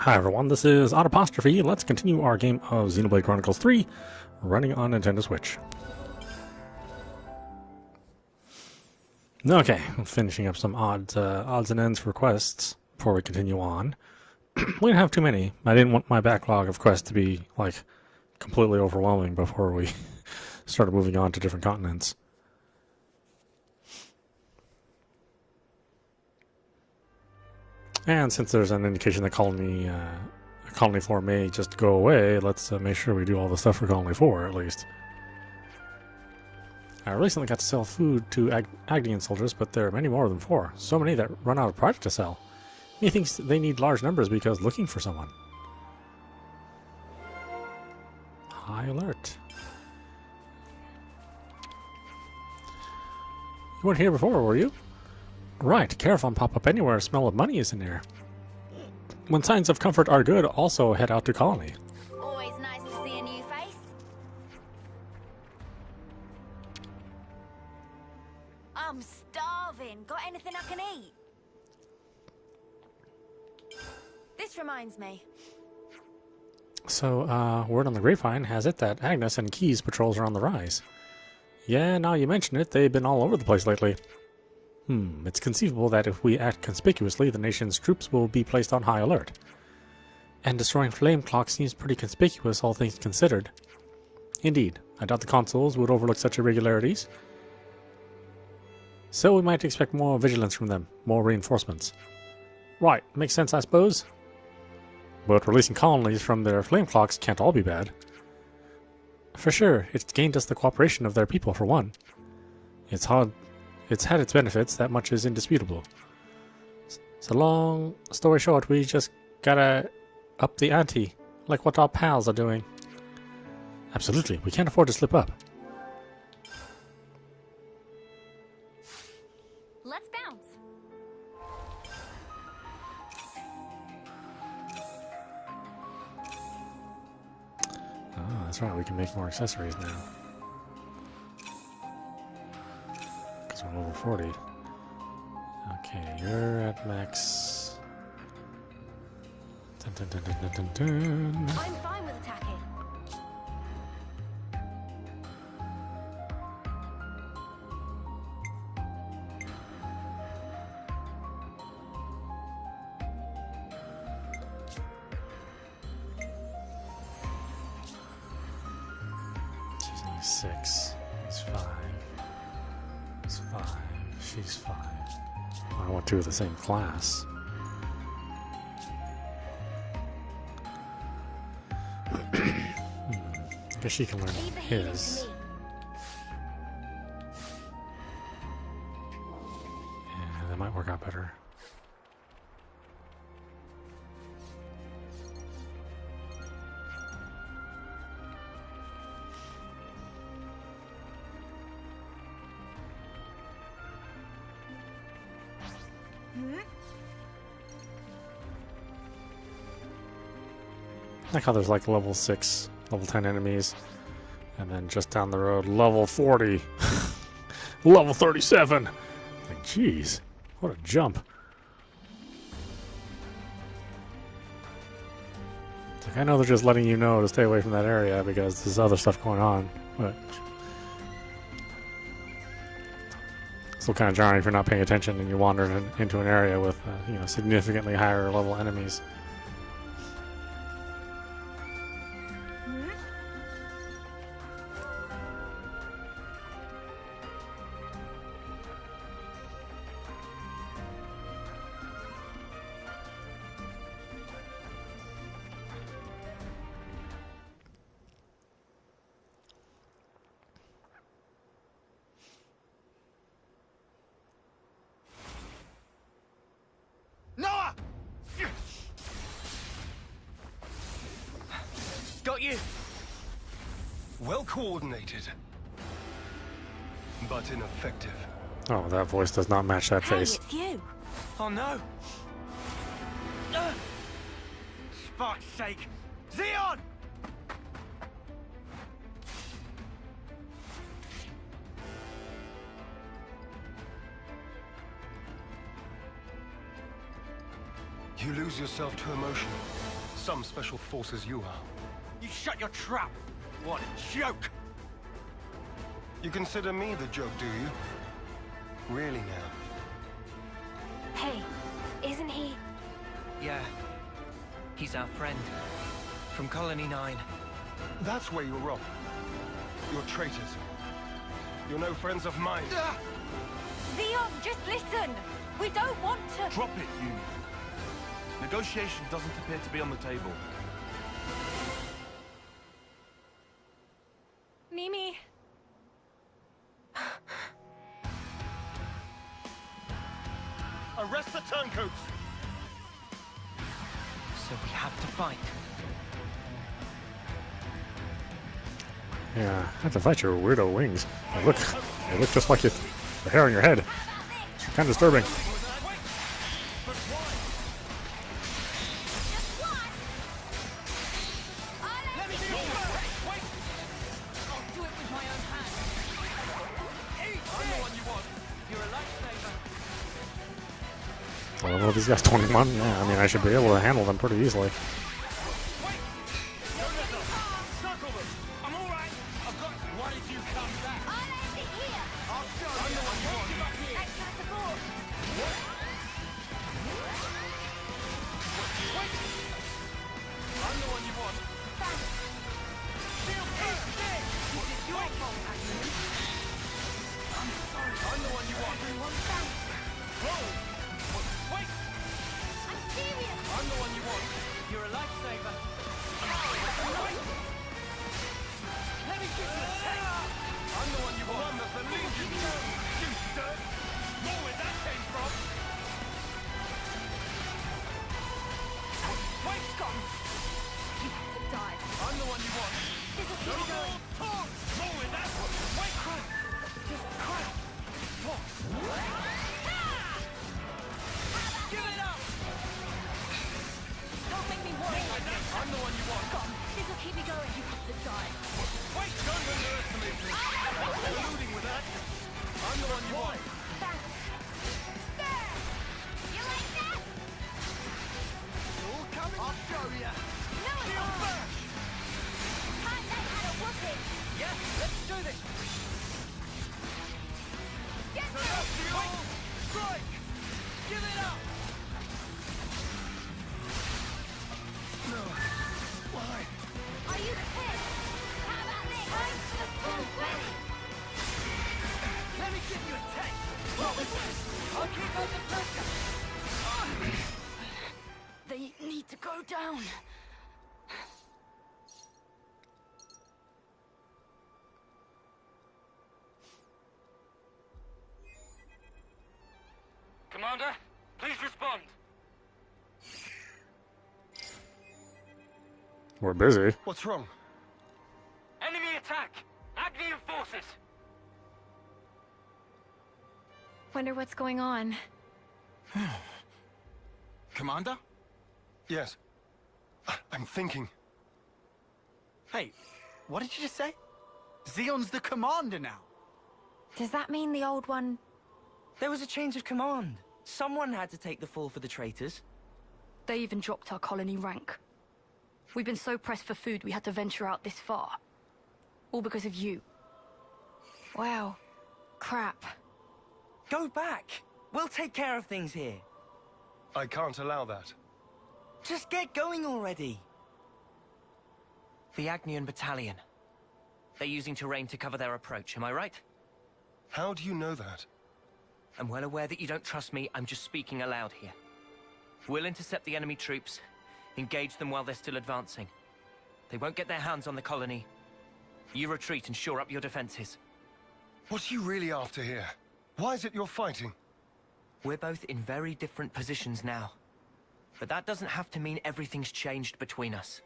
Hi everyone, this is audap. Let's continue our game of Xenoblade Chronicles 3, running on Nintendo Switch. Okay, finishing up some odds and ends for quests before we continue on. We didn't have too many. I didn't want my backlog of quests to be, like, completely overwhelming before we started moving on to different continents. And since there's an indication that Colony 4 may just go away, let's make sure we do all the stuff for Colony 4, at least. I recently got to sell food to Agnian soldiers, but there are many more than 4. So many that run out of product to sell. He thinks they need large numbers because looking for someone. High alert. You weren't here before, were you? Right, caravan pop up anywhere, a smell of money is in there. When signs of comfort are good, also head out to Colony. Always nice to see a new face. I'm starving. Got anything I can eat? This reminds me. So, word on the grapevine has it that Agnus and Keves patrols are on the rise. Yeah, now you mention it, they've been all over the place lately. It's conceivable that if we act conspicuously, the nation's troops will be placed on high alert. And destroying flame clocks seems pretty conspicuous, all things considered. Indeed, I doubt the consuls would overlook such irregularities. So we might expect more vigilance from them, more reinforcements. Right, makes sense I suppose. But releasing colonies from their flame clocks can't all be bad. For sure, it's gained us the cooperation of their people for one. It's had its benefits, that much is indisputable. So long story short, we just gotta up the ante, like what our pals are doing. Absolutely, we can't afford to slip up. Let's bounce. Ah, that's right, we can make more accessories now. I'm over 40. Okay, you're at max. Dun, dun, dun, dun, dun, dun. I'm fine with attacking. She's only 6. He's 5. He's 5. She's 5. I want 2 of the same class. I guess she can learn his. Yeah, that might work out better. I like how there's like level 6, level 10 enemies, and then just down the road, level 40, level 37. Like, jeez, what a jump. It's like, I know they're just letting you know to stay away from that area because there's other stuff going on, but still kind of jarring if you're not paying attention and you wander into an area with, significantly higher level enemies. Noah! Got you. Well coordinated, but ineffective. Oh, that voice does not match that face. Hey, it's you. Oh no! Spark's sake! Xeon! You lose yourself to emotion. some special force as you are. You shut your trap! What a joke! You consider me the joke, do you? Really now? Hey, isn't he? Yeah. He's our friend. From Colony 9. That's where you're wrong. You're traitors. You're no friends of mine. Xeon, just listen! We don't want to... Drop it, you. Negotiation doesn't appear to be on the table. Mimi... Arrest the turncoats! So we have to fight. Yeah, I have to fight your weirdo wings. They look just like the hair on your head. It's kind of disturbing. Well, these guys 21. Yeah, I mean, I should be able to handle them pretty easily. They need to go down. Commander, please respond. We're busy. What's wrong? Enemy attack! Agnian forces! Wonder what's going on. Commander? Yes. I'm thinking. Hey, what did you just say? Xeon's the commander now. Does that mean the old one... There was a change of command. Someone had to take the fall for the traitors. They even dropped our colony rank. We've been so pressed for food we had to venture out this far. All because of you. Wow. Crap. Go back! We'll take care of things here. I can't allow that. Just get going already. The Agnian battalion. They're using terrain to cover their approach, am I right? How do you know that? I'm well aware that you don't trust me, I'm just speaking aloud here. We'll intercept the enemy troops, engage them while they're still advancing. They won't get their hands on the colony. You retreat and shore up your defenses. What are you really after here? Why is it you're fighting? We're both in very different positions now. But that doesn't have to mean everything's changed between us.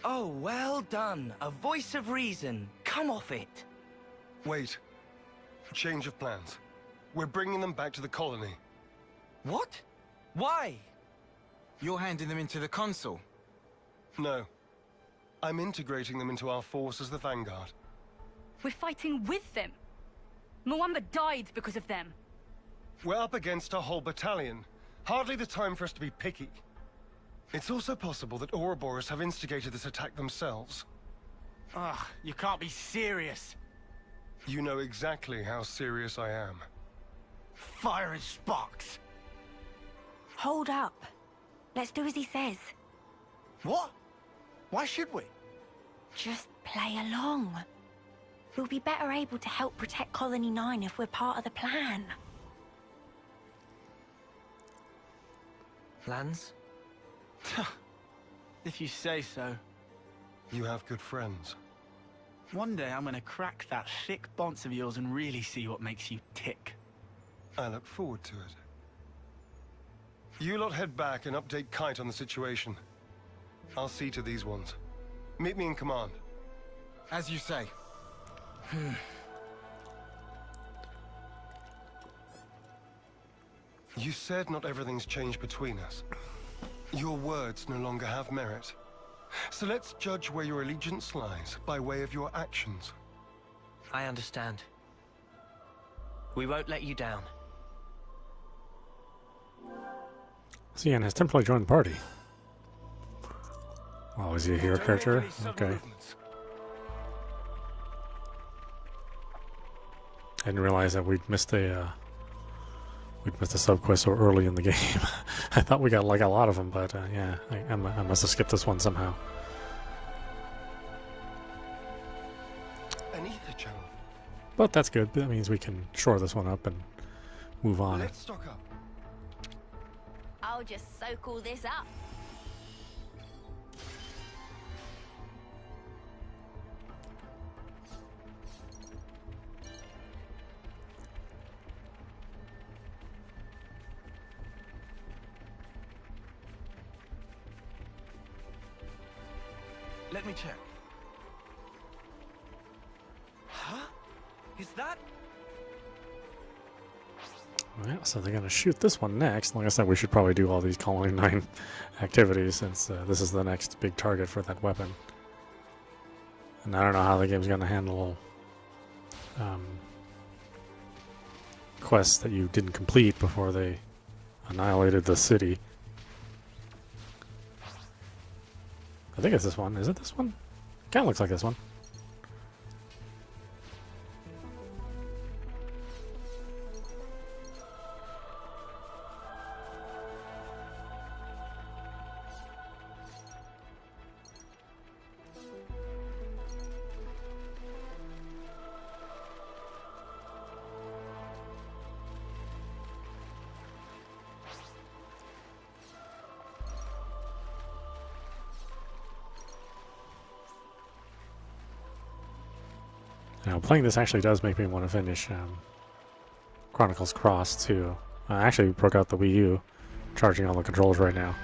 Oh, well done. A voice of reason. Come off it. Wait. Change of plans. We're bringing them back to the colony. What? Why? You're handing them into the Consul. No. I'm integrating them into our force as the Vanguard. We're fighting with them. Muamba died because of them. We're up against a whole battalion. Hardly the time for us to be picky. It's also possible that Ouroboros have instigated this attack themselves. Ugh, you can't be serious. You know exactly how serious I am. Fire and sparks. Hold up. Let's do as he says. What? Why should we? Just play along. We'll be better able to help protect Colony 9 if we're part of the plan. Plans? If you say so. You have good friends. One day I'm gonna crack that thick bonce of yours and really see what makes you tick. I look forward to it. You lot head back and update Kite on the situation. I'll see to these ones. Meet me in command. As you say. You said not everything's changed between us. Your words no longer have merit. So let's judge where your allegiance lies by way of your actions. I understand. We won't let you down. Cian has temporarily joined the party. Oh, is he a hero Don't make character? any sudden Okay. movements. I didn't realize that we'd missed a sub quest so early in the game. I thought we got like a lot of them, but yeah, I must have skipped this one somehow. An ether channel. But that's good. That means we can shore this one up and move on. Let's stock up. I'll just soak all this up. Let me check. Huh? Is that? Yeah, so they're going to shoot this one next. Like I said, we should probably do all these Colony 9 activities since this is the next big target for that weapon. And I don't know how the game's going to handle quests that you didn't complete before they annihilated the city. I think it's this one. Is it this one? Kinda looks like this one. Now, playing this actually does make me want to finish Chronicles Cross, too. I actually broke out the Wii U, charging all the controls right now.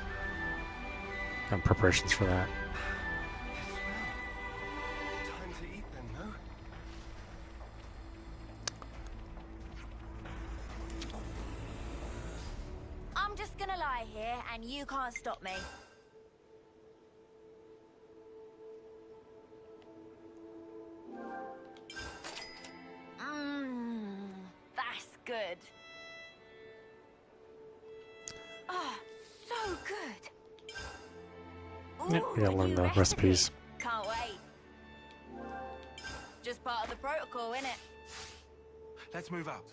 Got preparations for that. Time to eat then, no? I'm just gonna lie here and you can't stop me. That's good. Oh, so good. Yeah, we gotta Ooh, learn new the recipe. recipes. Can't wait. Just part of the protocol, innit? Let's move out.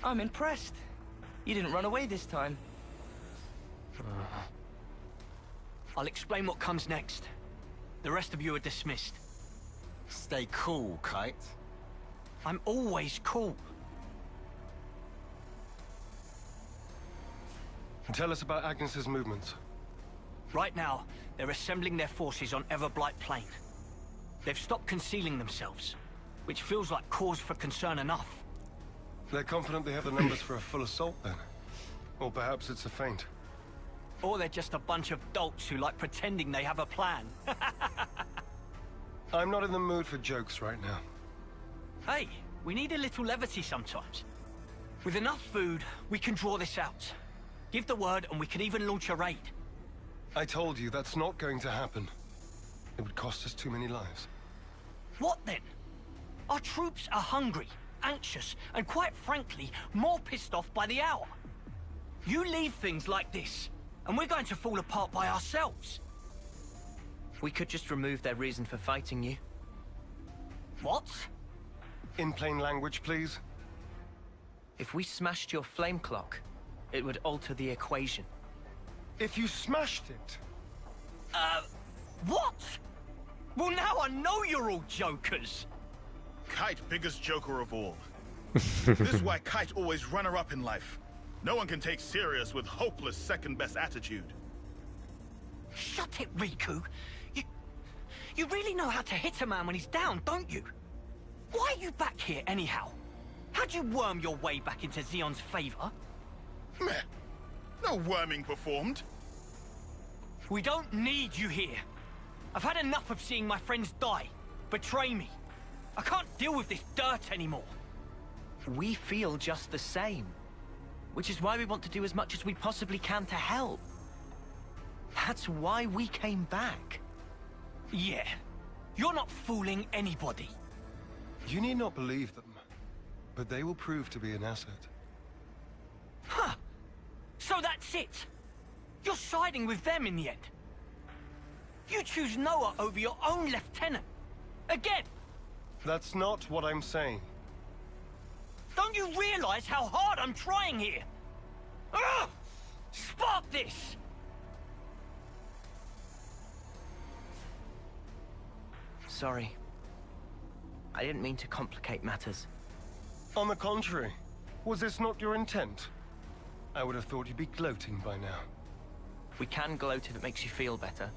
I'm impressed. You didn't run away this time. I'll explain what comes next. The rest of you are dismissed. Stay cool, Kite. I'm always cool. Tell us about Agnes's movements. Right now, they're assembling their forces on Everblight Plain. They've stopped concealing themselves, which feels like cause for concern enough. They're confident they have the numbers for a full assault then. Or perhaps it's a feint. Or they're just a bunch of dolts who like pretending they have a plan. I'm not in the mood for jokes right now. Hey, we need a little levity sometimes. With enough food, we can draw this out. Give the word and we can even launch a raid. I told you that's not going to happen. It would cost us too many lives. What then? Our troops are hungry, anxious, and quite frankly, more pissed off by the hour. You leave things like this, and we're going to fall apart by ourselves. We could just remove their reason for fighting you. What? In plain language, please. If we smashed your flame clock, it would alter the equation. If you smashed it, What? Well, now I know you're all jokers. Kite, biggest joker of all. This is why Kite always runner-up in life. No one can take serious with hopeless second-best attitude. Shut it, Riku. You really know how to hit a man when he's down, don't you? Why are you back here anyhow? How'd you worm your way back into Xeon's favor? Meh. No worming performed. We don't need you here. I've had enough of seeing my friends die, betray me. I can't deal with this dirt anymore. We feel just the same. Which is why we want to do as much as we possibly can to help. That's why we came back. Yeah, you're not fooling anybody. you need not believe them, but they will prove to be an asset. Huh. So that's it. You're siding with them in the end. You choose Noah over your own lieutenant. Again. That's not what I'm saying. Don't you realize how hard I'm trying here? Ugh! Spark this! Sorry. I didn't mean to complicate matters. On the contrary, was this not your intent? I would have thought you'd be gloating by now. We can gloat if it makes you feel better.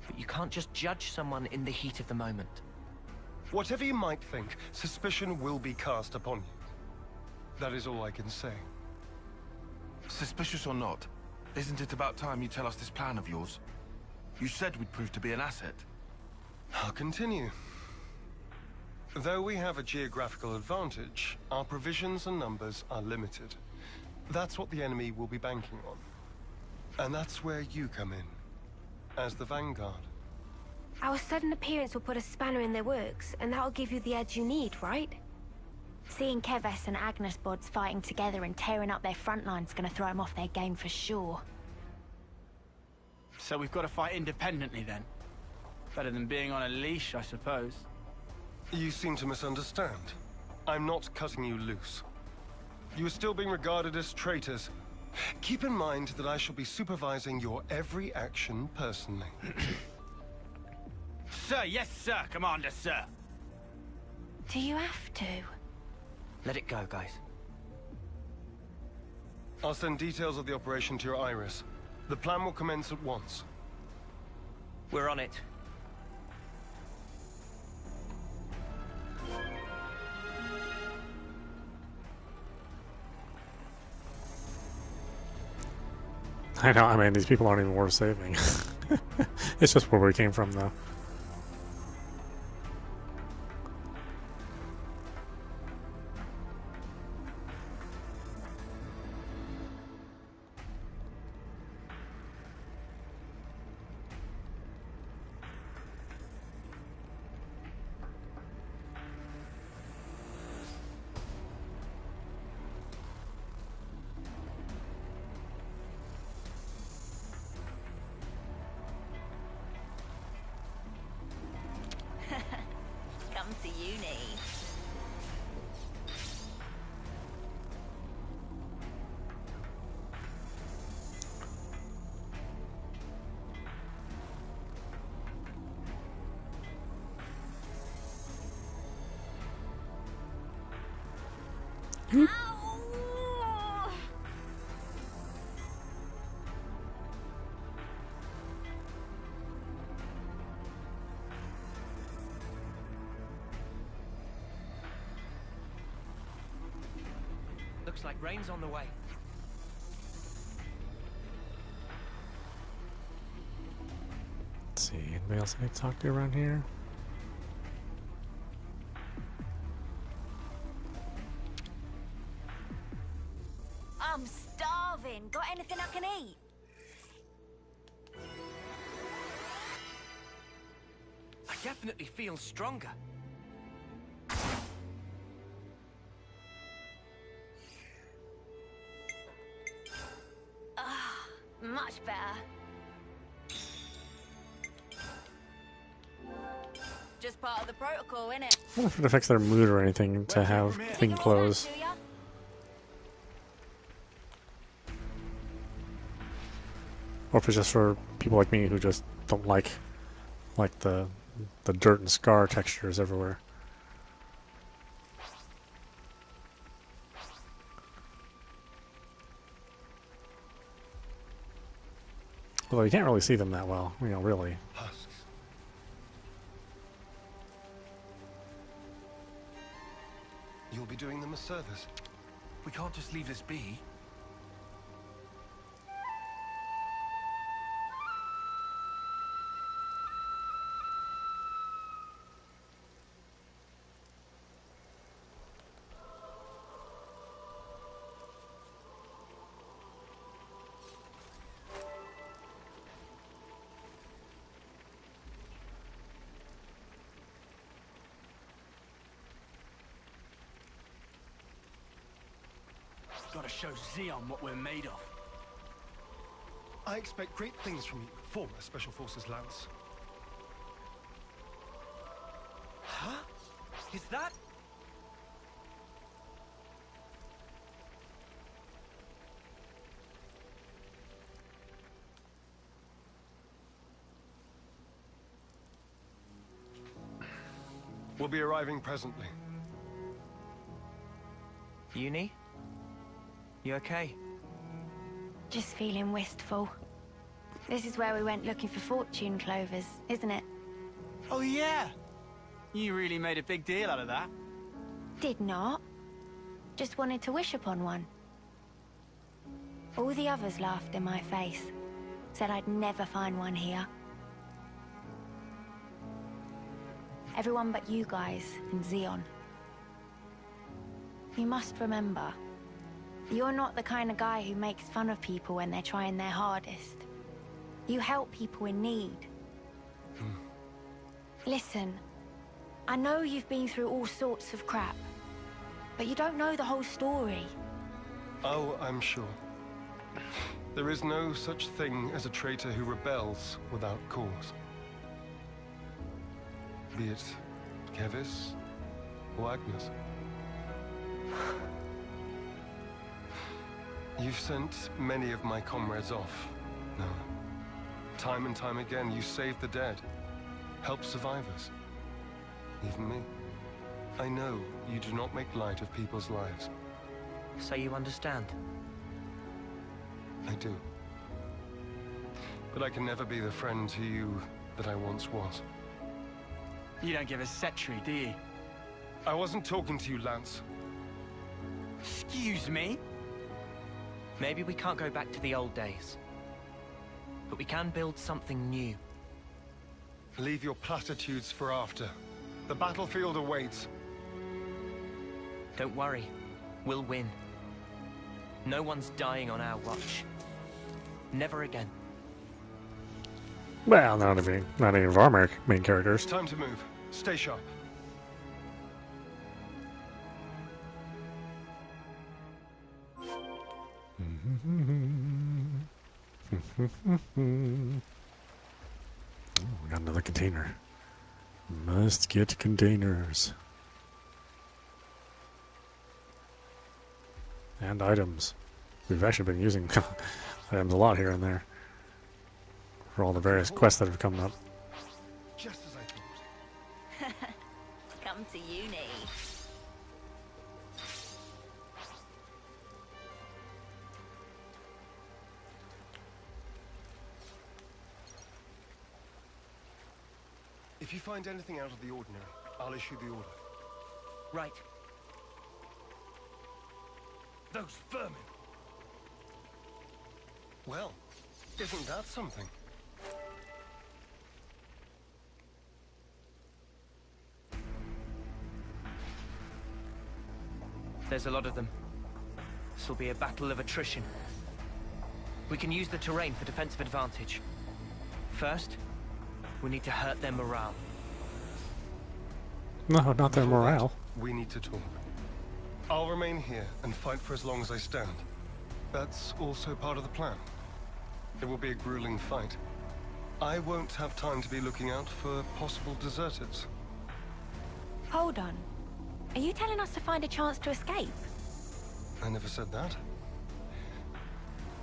But you can't just judge someone in the heat of the moment. Whatever you might think, suspicion will be cast upon you. That is all I can say. Suspicious or not, isn't it about time you tell us this plan of yours? You said we'd prove to be an asset. I'll continue. Though we have a geographical advantage, our provisions and numbers are limited. That's what the enemy will be banking on. And that's where you come in, as the vanguard. Our sudden appearance will put a spanner in their works, and that'll give you the edge you need, right? Seeing Keves and Agnus bods fighting together and tearing up their front line's gonna throw them off their game for sure. So we've got to fight independently then? Better than being on a leash, I suppose. You seem to misunderstand. I'm not cutting you loose. You are still being regarded as traitors. Keep in mind that I shall be supervising your every action personally. Sir, yes sir, Commander, sir. Do you have to? Let it go, guys. I'll send details of the operation to your iris. The plan will commence at once. We're on it. I know, I mean, these people aren't even worth saving. It's just where we came from, though. Come to uni. Ow! Looks like rain's on the way. Let's see, anybody else I need to talk to around here? I'm starving. Got anything I can eat? definitely feel stronger. Much better. Just part of the protocol, innit? I wonder if it affects their mood or anything to have clean clothes. Or if it's just for people like me who just don't like the dirt and scar textures everywhere. Although you can't really see them that well, you know, really. Husks. You'll be doing them a service. We can't just leave this be. Gotta show Xeon what we're made of. I expect great things from you, former Special Forces Lance. Huh? Is that? We'll be arriving presently. Uni? You okay? Just feeling wistful. This is where we went looking for fortune clovers, isn't it? Oh yeah! You really made a big deal out of that. Did not. Just wanted to wish upon one. All the others laughed in my face. Said I'd never find one here. Everyone but you guys and Xeon. You must remember, you're not the kind of guy who makes fun of people when they're trying their hardest. You help people in need. Listen, I know you've been through all sorts of crap, but you don't know the whole story. Oh, I'm sure. There is no such thing as a traitor who rebels without cause. Be it Keves or Agnus. You've sent many of my comrades off, Noah. Time and time again, you saved the dead, helped survivors. Even me. I know you do not make light of people's lives. So you understand? I do. But I can never be the friend to you that I once was. You don't give a setry, do you? I wasn't talking to you, Lance. Excuse me? Maybe we can't go back to the old days. But we can build something new. Leave your platitudes for after. The battlefield awaits. Don't worry. We'll win. No one's dying on our watch. Never again. Well, not any of our main characters. Time to move. Stay sharp. Oh, we got another container. Must get containers. And items. We've actually been using items a lot here and there. For all the various quests that have come up. Just as I thought. Come to uni. If you find anything out of the ordinary, I'll issue the order. Right. Those vermin! Well, isn't that something? There's a lot of them. This will be a battle of attrition. We can use the terrain for defensive advantage. First, we need to hurt their morale. No, not their Before that, morale. we need to talk. I'll remain here and fight for as long as I stand. That's also part of the plan. It will be a grueling fight. I won't have time to be looking out for possible deserters. Hold on. Are you telling us to find a chance to escape? I never said that.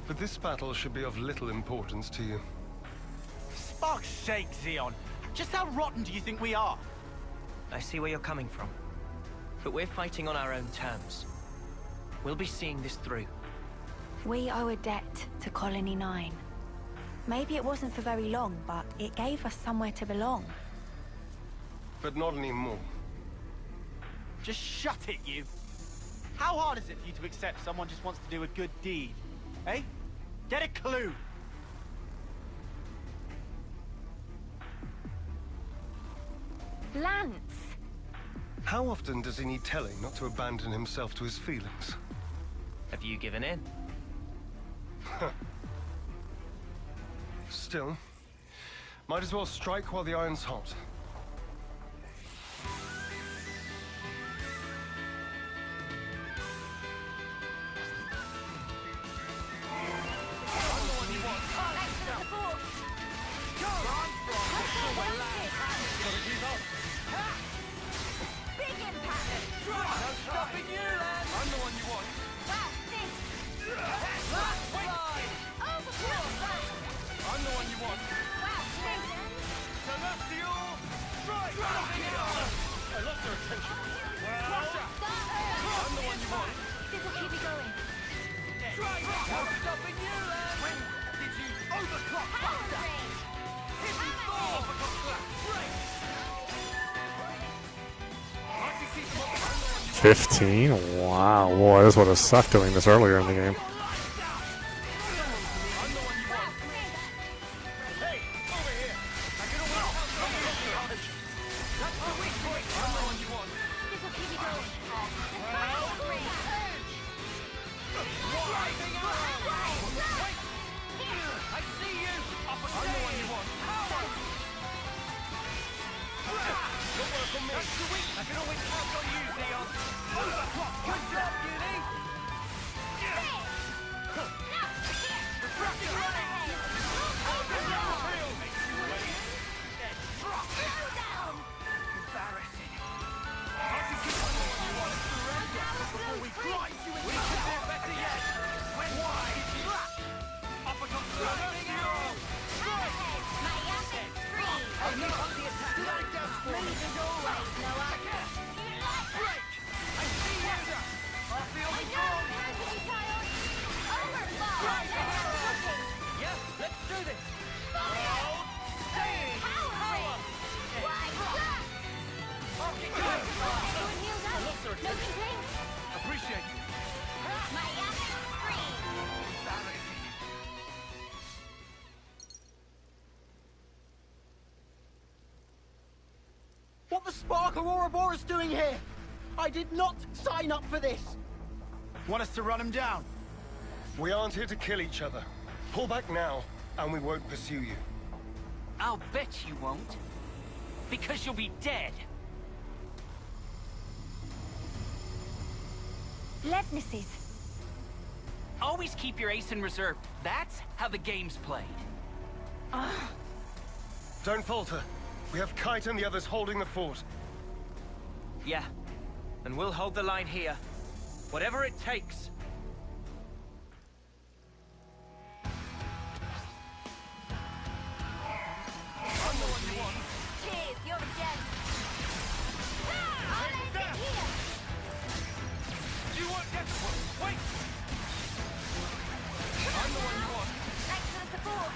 But this battle should be of little importance to you. Spark's sake, Xeon. Just how rotten do you think we are? I see where you're coming from. But we're fighting on our own terms. We'll be seeing this through. We owe a debt to Colony 9. Maybe it wasn't for very long, but it gave us somewhere to belong. But not anymore. Just shut it, you. How hard is it for you to accept someone just wants to do a good deed? Eh? Get a clue. Lance! How often does he need telling not to abandon himself to his feelings? Have you given in? Still, might as well strike while the iron's hot. $15? Wow, boy, this would have sucked doing this earlier in the game. What the Spark or Ouroboros doing here? I did not sign up for this. Want us to run him down? We aren't here to kill each other. Pull back now, and we won't pursue you. I'll bet you won't. Because you'll be dead. Levnesses. Always keep your ace in reserve. That's how the game's played. Don't falter. We have Kite and the others holding the fort. Yeah. And we'll hold the line here. Whatever it takes. Cheers, you're a gem. I'll end it here. You won't get the one. Wait! I'm the one you want. Thanks for the support.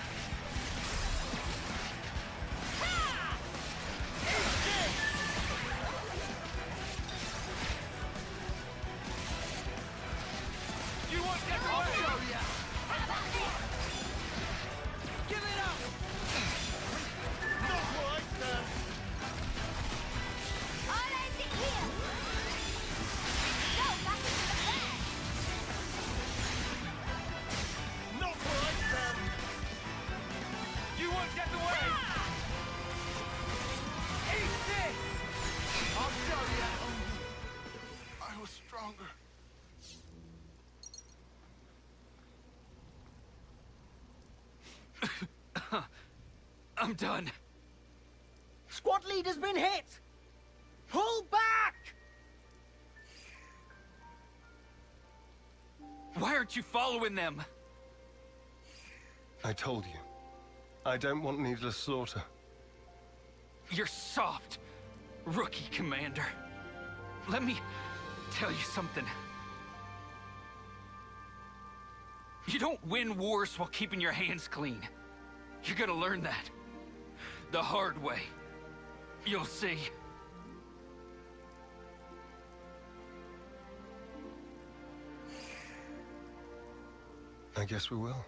I'm done. Squad leader's been hit! Pull back! Why aren't you following them? I told you. I don't want needless slaughter. You're soft, rookie commander. Let me tell you something. You don't win wars while keeping your hands clean. You're gonna learn that. The hard way. You'll see. I guess we will.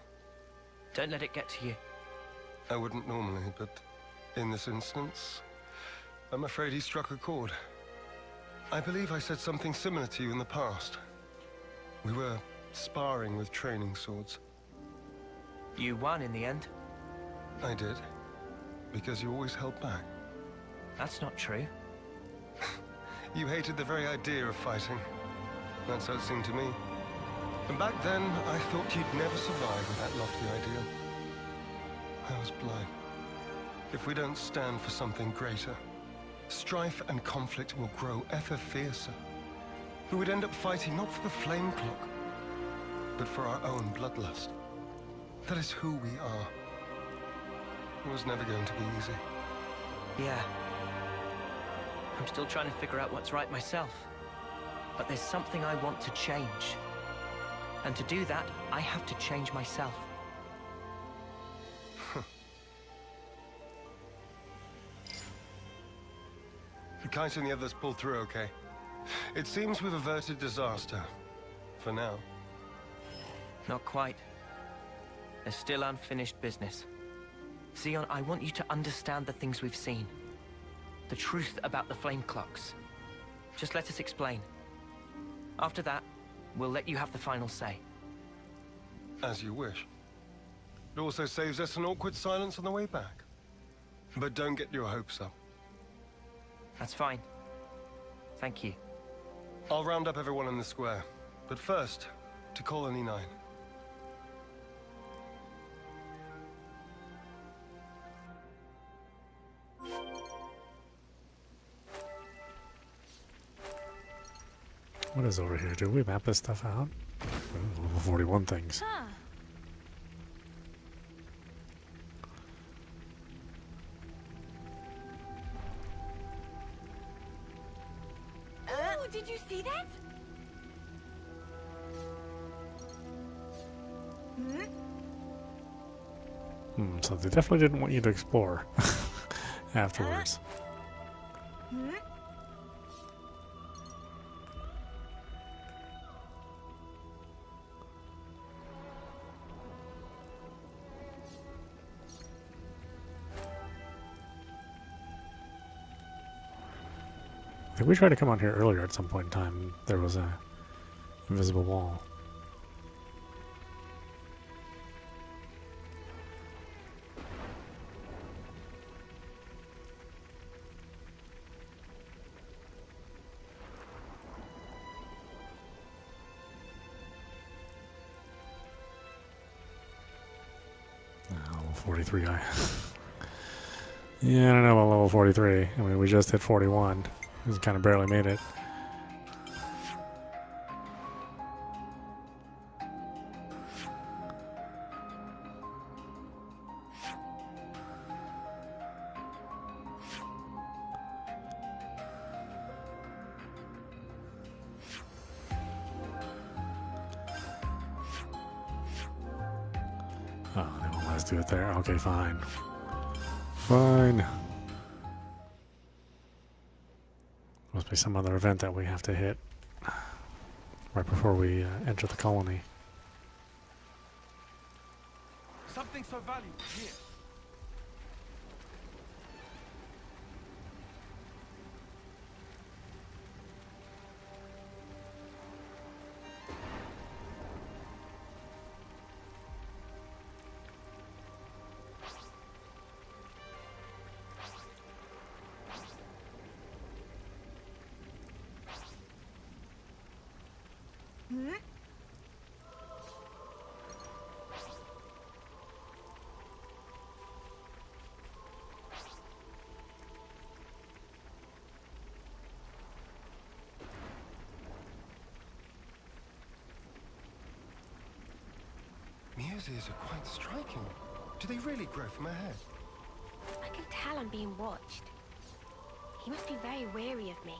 Don't let it get to you. I wouldn't normally, but in this instance, I'm afraid he struck a chord. I believe I said something similar to you in the past. We were sparring with training swords. You won in the end. I did. Because you always held back. That's not true. You hated the very idea of fighting. That's how it seemed to me. And back then, I thought you'd never survive with that lofty ideal. I was blind. If we don't stand for something greater, strife and conflict will grow ever fiercer. We would end up fighting not for the flame clock, but for our own bloodlust. That is who we are. It was never going to be easy. Yeah. I'm still trying to figure out what's right myself. But there's something I want to change. And to do that, I have to change myself. Kite and the others pulled through okay. It seems we've averted disaster. For now. Not quite. There's still unfinished business. Xeon, I want you to understand the things we've seen. The truth about the flame clocks. Just let us explain. After that, we'll let you have the final say. As you wish. It also saves us an awkward silence on the way back. But don't get your hopes up. That's fine. Thank you. I'll round up everyone in the square. But first, to Colony 9. What is over here? Did we map this stuff out? Oh, level 41 things. Huh. Oh, did you see that? So they definitely didn't want you to explore afterwards. I think we tried to come on here earlier at some point in time. There was a invisible wall. Level 43. Yeah, I don't know about level 43. I mean, we just hit 41. We kind of barely made it. Oh, they won't let us do it there. Okay, fine. Fine. Must be some other event that we have to hit right before we enter the colony. Something so valuable here. Those ears are quite striking. Do they really grow from her head? I can tell I'm being watched. He must be very wary of me.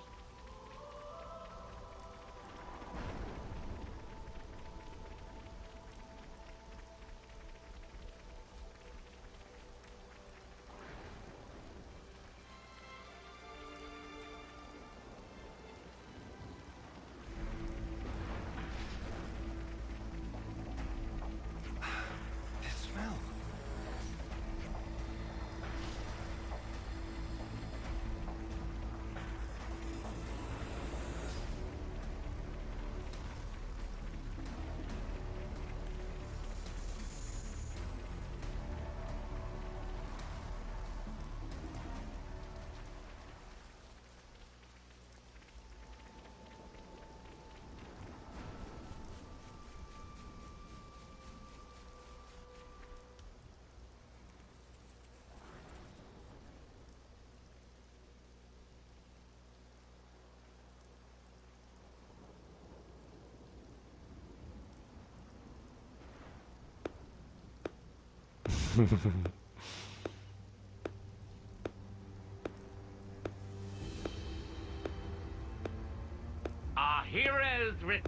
Our heroes return.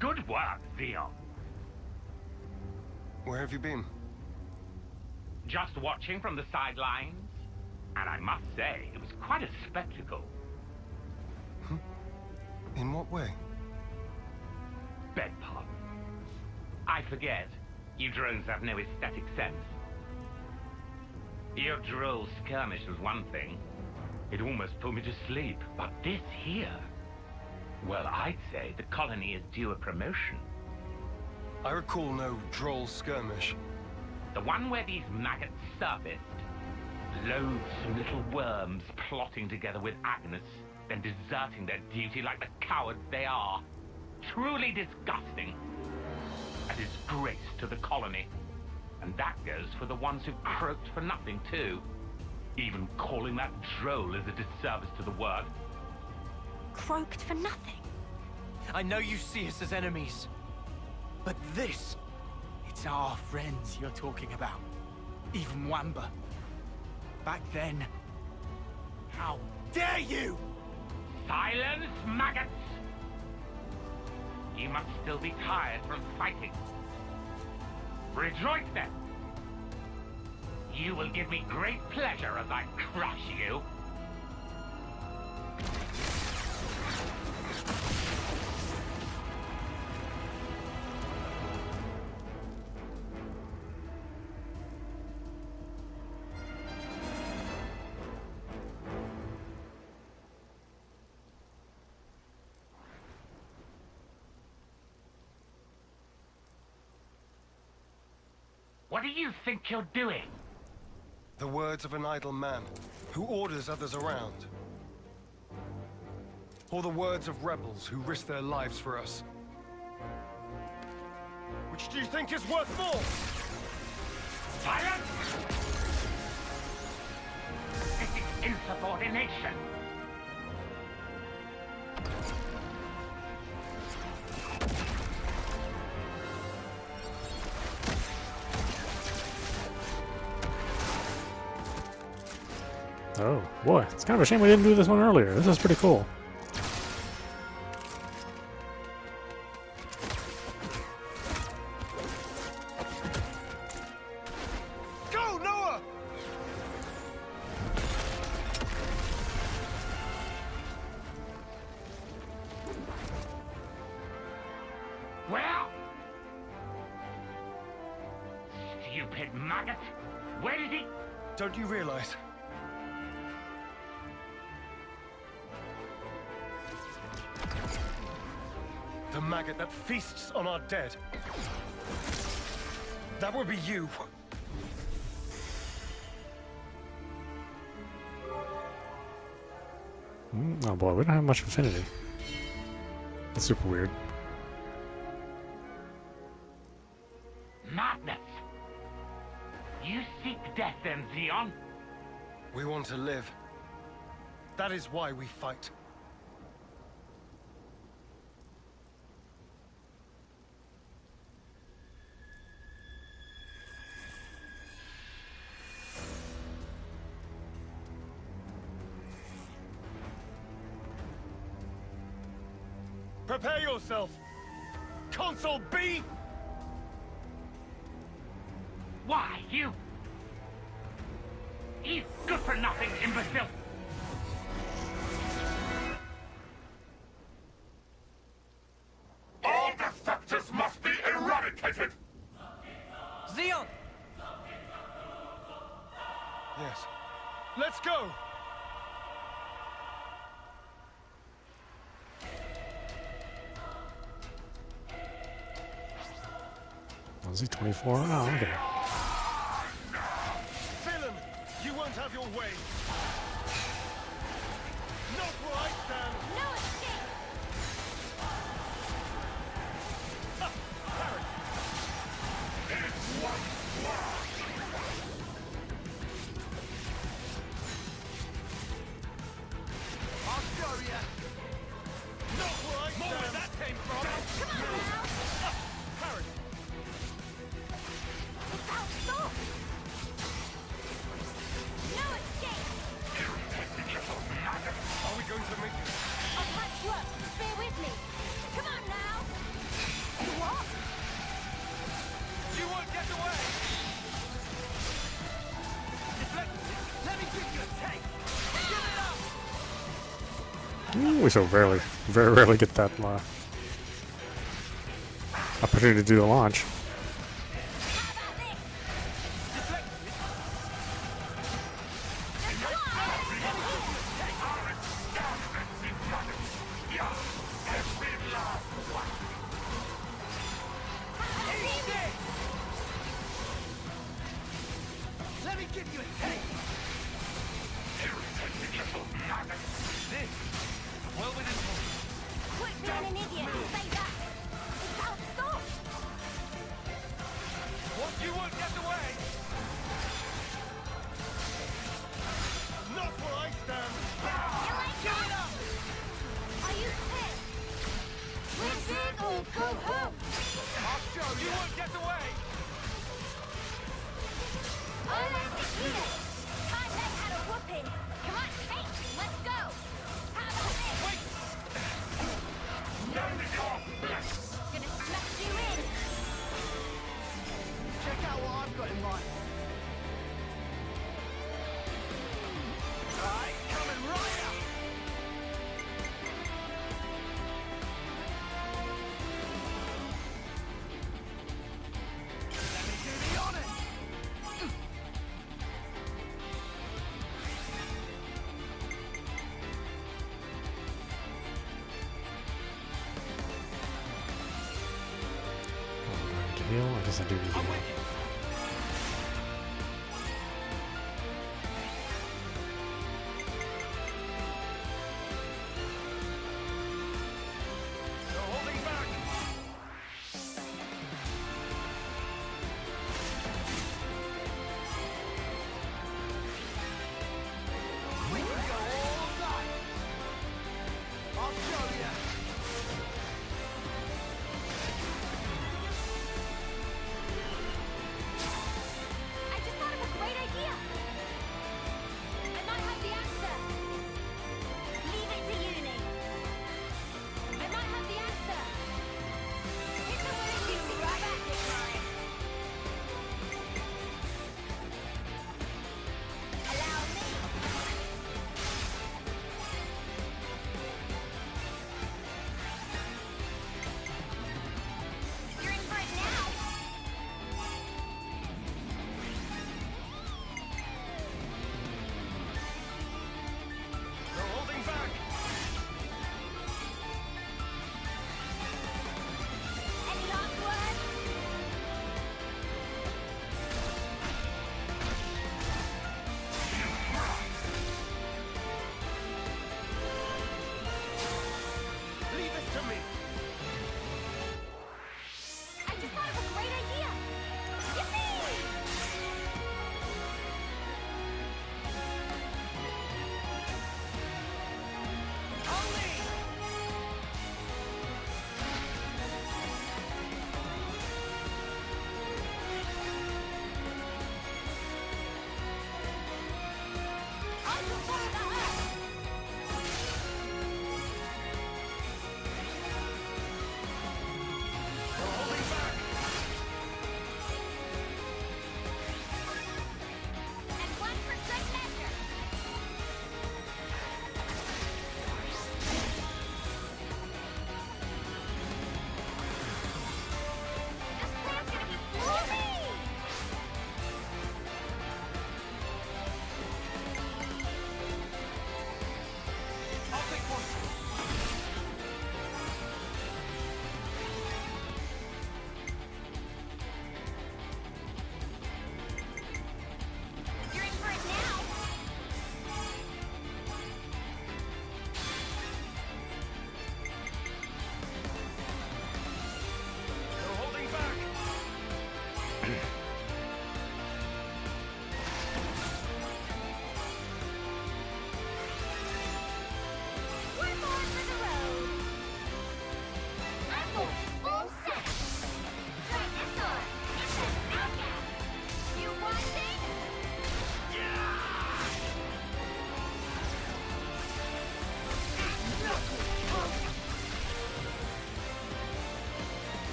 Good work, Xeon. Where have you been? Just watching from the sidelines. And I must say, it was quite a spectacle. In what way? Beg pardon. I forget. You drones have no aesthetic sense. Your droll skirmish was one thing. It almost put me to sleep. But this here... Well, I'd say the colony is due a promotion. I recall no droll skirmish. The one where these maggots surfaced. Loathsome little worms plotting together with Agnus, then deserting their duty like the cowards they are. Truly disgusting. A disgrace to the colony. And that goes for the ones who croaked for nothing, too. Even calling that droll is a disservice to the word. Croaked for nothing? I know you see us as enemies, but this, it's our friends you're talking about. Even Wamba. Back then, how dare you! Silence, maggots! You must still be tired from fighting. Rejoice then! You will give me great pleasure as I crush you. What do you think you're doing? The words of an idle man who orders others around. Or the words of rebels who risk their lives for us. Which do you think is worth more? Silence! This is insubordination. Oh, boy. It's kind of a shame we didn't do this one earlier. This is pretty cool. Go, Noah! Well? Stupid maggot! Where did he... Don't you realize? The maggot that feasts on our dead. That would be you. Oh boy, we don't have much affinity. That's super weird. Madness! You seek death then, Xeon? We want to live. That is why we fight. Prepare yourself! Console B! Why, you good-for-nothing imbecile! All defectors must be eradicated! Xeon! Yes. Let's go! Was he 24? Oh, okay. Villain, you won't have your way. Not where I stand. No escape! Parrot. I'll show ya! Not where I stand. More where that came from! Come on now! Parrot. It's outstop! No escape! Are we going to make it? I'll patch you up. Bear with me. Come on now! What? You won't get away! Let me give you a taste! Give it up! We so very rarely get that opportunity to do a launch. How about this? Let me give you a taste! This, well within Quit being an idiot and stay back. It's outstop! what you won't get away! Not where I stand. You ain't got it! Are you fit? Listen or go home! I'll show you! You won't get away! I'll end it here! High-tech had a whooping! Come on, Kate, let's go! How about this? Wait! Gonna smash you in! Check out what I've got in mind. Right, coming right up! Let me do the honors! Heal? I guess I do need to heal. No holding back. We can go all night! I'll show ya!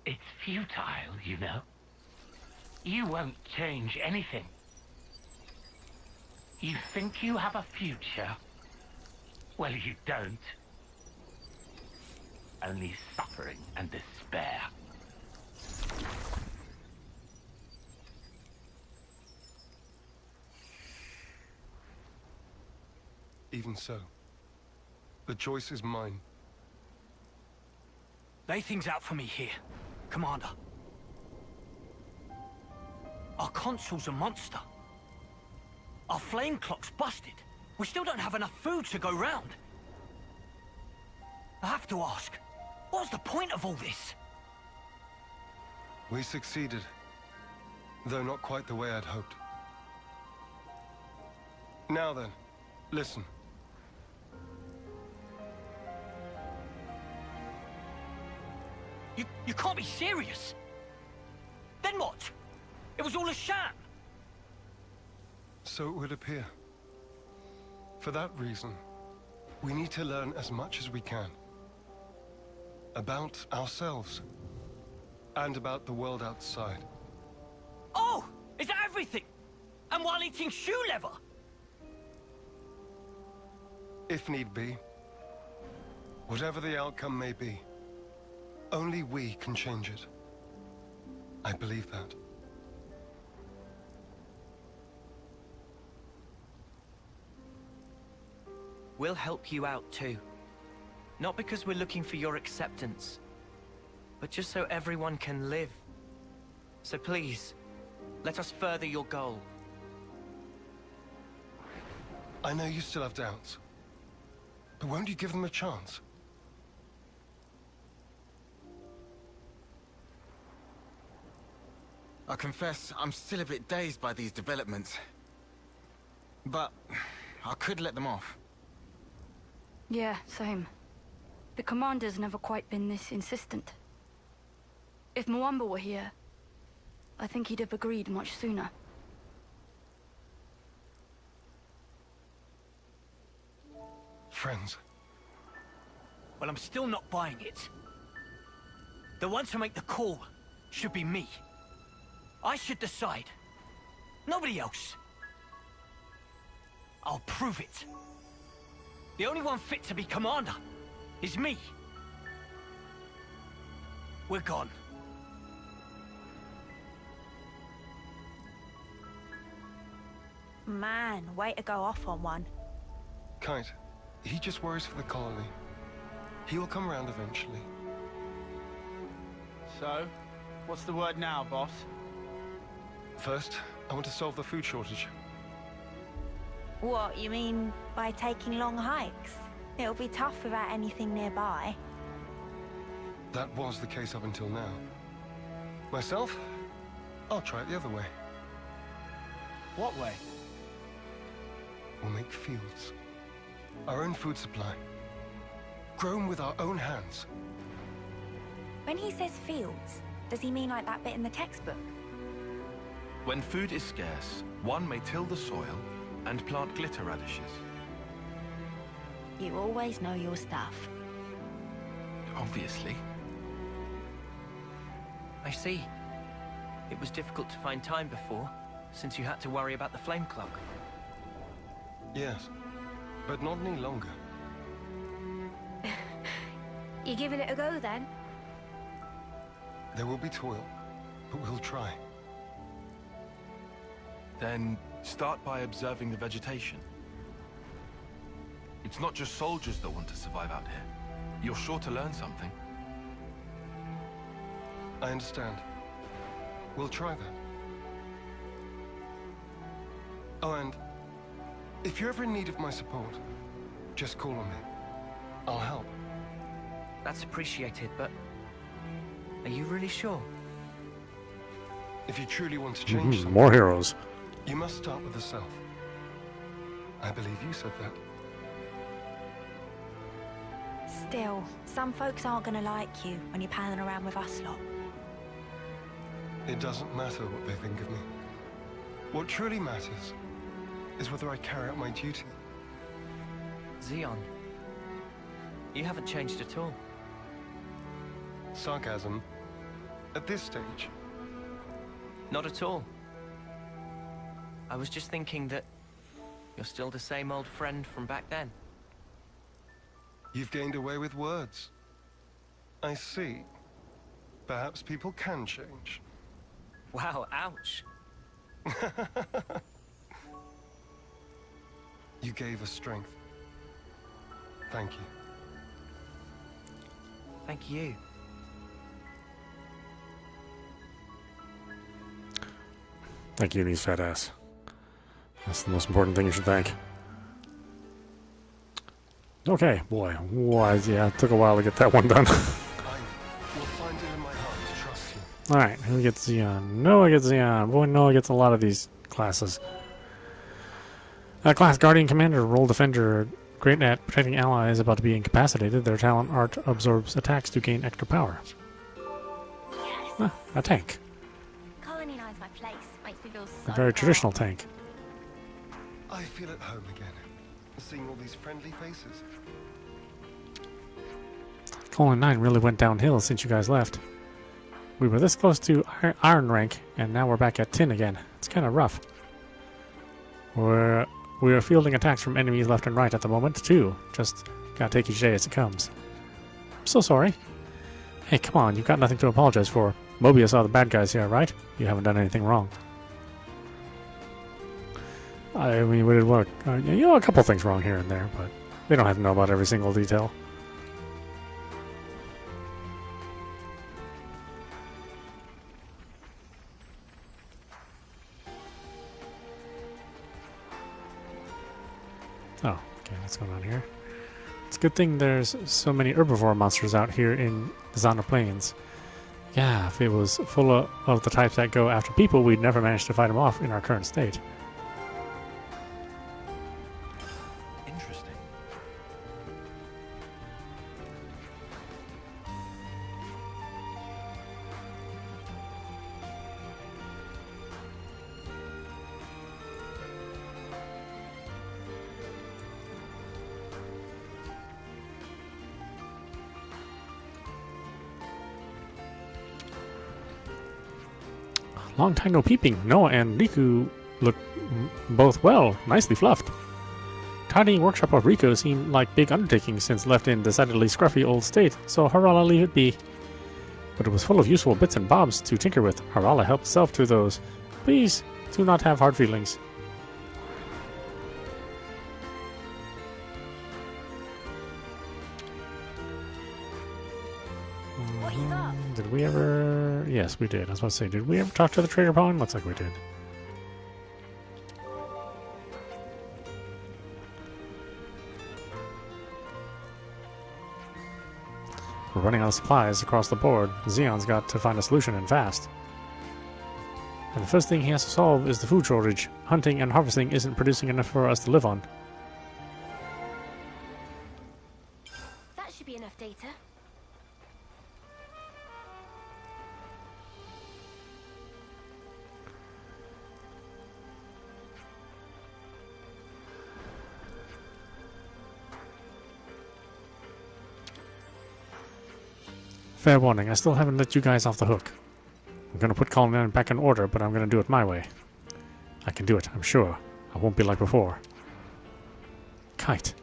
It's futile, you know. You won't change anything. You think you have a future? Well, you don't. Only suffering and despair. Even so, the choice is mine. Lay things out for me here, Commander. Our consul's a monster. Our flame clock's busted. We still don't have enough food to go round. I have to ask, what's the point of all this? We succeeded, though not quite the way I'd hoped. Now then, listen. You can't be serious. Then what? It was all a sham. So it would appear. For that reason, we need to learn as much as we can. About ourselves. And about the world outside. Oh! Is that everything? And while eating shoe leather? If need be. Whatever the outcome may be. Only we can change it. I believe that. We'll help you out too. Not because we're looking for your acceptance, but just so everyone can live. So please, let us further your goal. I know you still have doubts. But won't you give them a chance? I confess, I'm still a bit dazed by these developments. But I could let them off. Yeah, same. The commander's never quite been this insistent. If Mwamba were here, I think he'd have agreed much sooner. Friends. Well, I'm still not buying it. The one to make the call should be me. I should decide. Nobody else. I'll prove it. The only one fit to be commander is me. We're gone. Man, way to go off on one. Kite, he just worries for the colony. He'll come around eventually. So, what's the word now, boss? First, I want to solve the food shortage. What, you mean by taking long hikes? It'll be tough without anything nearby. That was the case up until now. Myself, I'll try it the other way. What way? We'll make fields. Our own food supply. Grown with our own hands. When he says fields, does he mean like that bit in the textbook? When food is scarce, one may till the soil and plant glitter radishes. You always know your stuff. Obviously. I see. It was difficult to find time before, since you had to worry about the flame clock. Yes, but not any longer. You giving it a go then? There will be toil, but we'll try. Then start by observing the vegetation. It's not just soldiers that want to survive out here. You're sure to learn something. I understand. We'll try that. Oh, and if you're ever in need of my support, just call on me. I'll help. That's appreciated, but are you really sure? If you truly want to change something, More heroes. you must start with the self. I believe you said that. Still, some folks aren't gonna like you when you're palling around with us lot. It doesn't matter what they think of me. What truly matters is whether I carry out my duty. Xeon, you haven't changed at all. Sarcasm at this stage? Not at all. I was just thinking that you're still the same old friend from back then. You've gained away with words. I see. Perhaps people can change. Wow, ouch. You gave us strength. Thank you. Thank you. Thank you, these fat ass. That's the most important thing you should thank. Okay, boy. Why? Yeah, it took a while to get that one done. I will find it in my heart to trust you. Alright, who gets Xeon? Noah gets Xeon. Boy, Noah gets a lot of these classes. Class Guardian Commander, Role Defender, great at protecting allies about to be incapacitated. Their talent art absorbs attacks to gain extra power. Yes. Ah, a tank. Colony knows my place. Makes me feel A so very proud. traditional tank. I feel at home again, seeing all these friendly faces. Colony 9 really went downhill since you guys left. We were this close to iron rank, and now we're back at tin again. It's kind of rough. We are fielding attacks from enemies left and right at the moment, too. Just gotta take each day as it comes. I'm so sorry. Hey, come on, you've got nothing to apologize for. Mobius are the bad guys here, right? You haven't done anything wrong. I mean, we did what? A couple things wrong here and there, but they don't have to know about every single detail. Oh, okay, what's going on here? It's a good thing there's so many herbivore monsters out here in the Zana Plains. Yeah, if it was full of the types that go after people, we'd never manage to fight them off in our current state. Interesting. Long time no peeping. Noah and Riku look both well, nicely fluffed. Tidying workshop of Rico seemed like big undertaking since left in decidedly scruffy old state, so Harala leave it be. But it was full of useful bits and bobs to tinker with. Harala helped self to those. Please do not have hard feelings. What you got? Did we ever... Yes, we did. I was about to say, did we ever talk to the trader pawn? Looks like we did. We're running out of supplies across the board. Xeon's got to find a solution and fast. And the first thing he has to solve is the food shortage. Hunting and harvesting isn't producing enough for us to live on. That should be enough data. Fair warning, I still haven't let you guys off the hook. I'm gonna put Colony 9 back in order, but I'm gonna do it my way. I can do it, I'm sure. I won't be like before. Kite.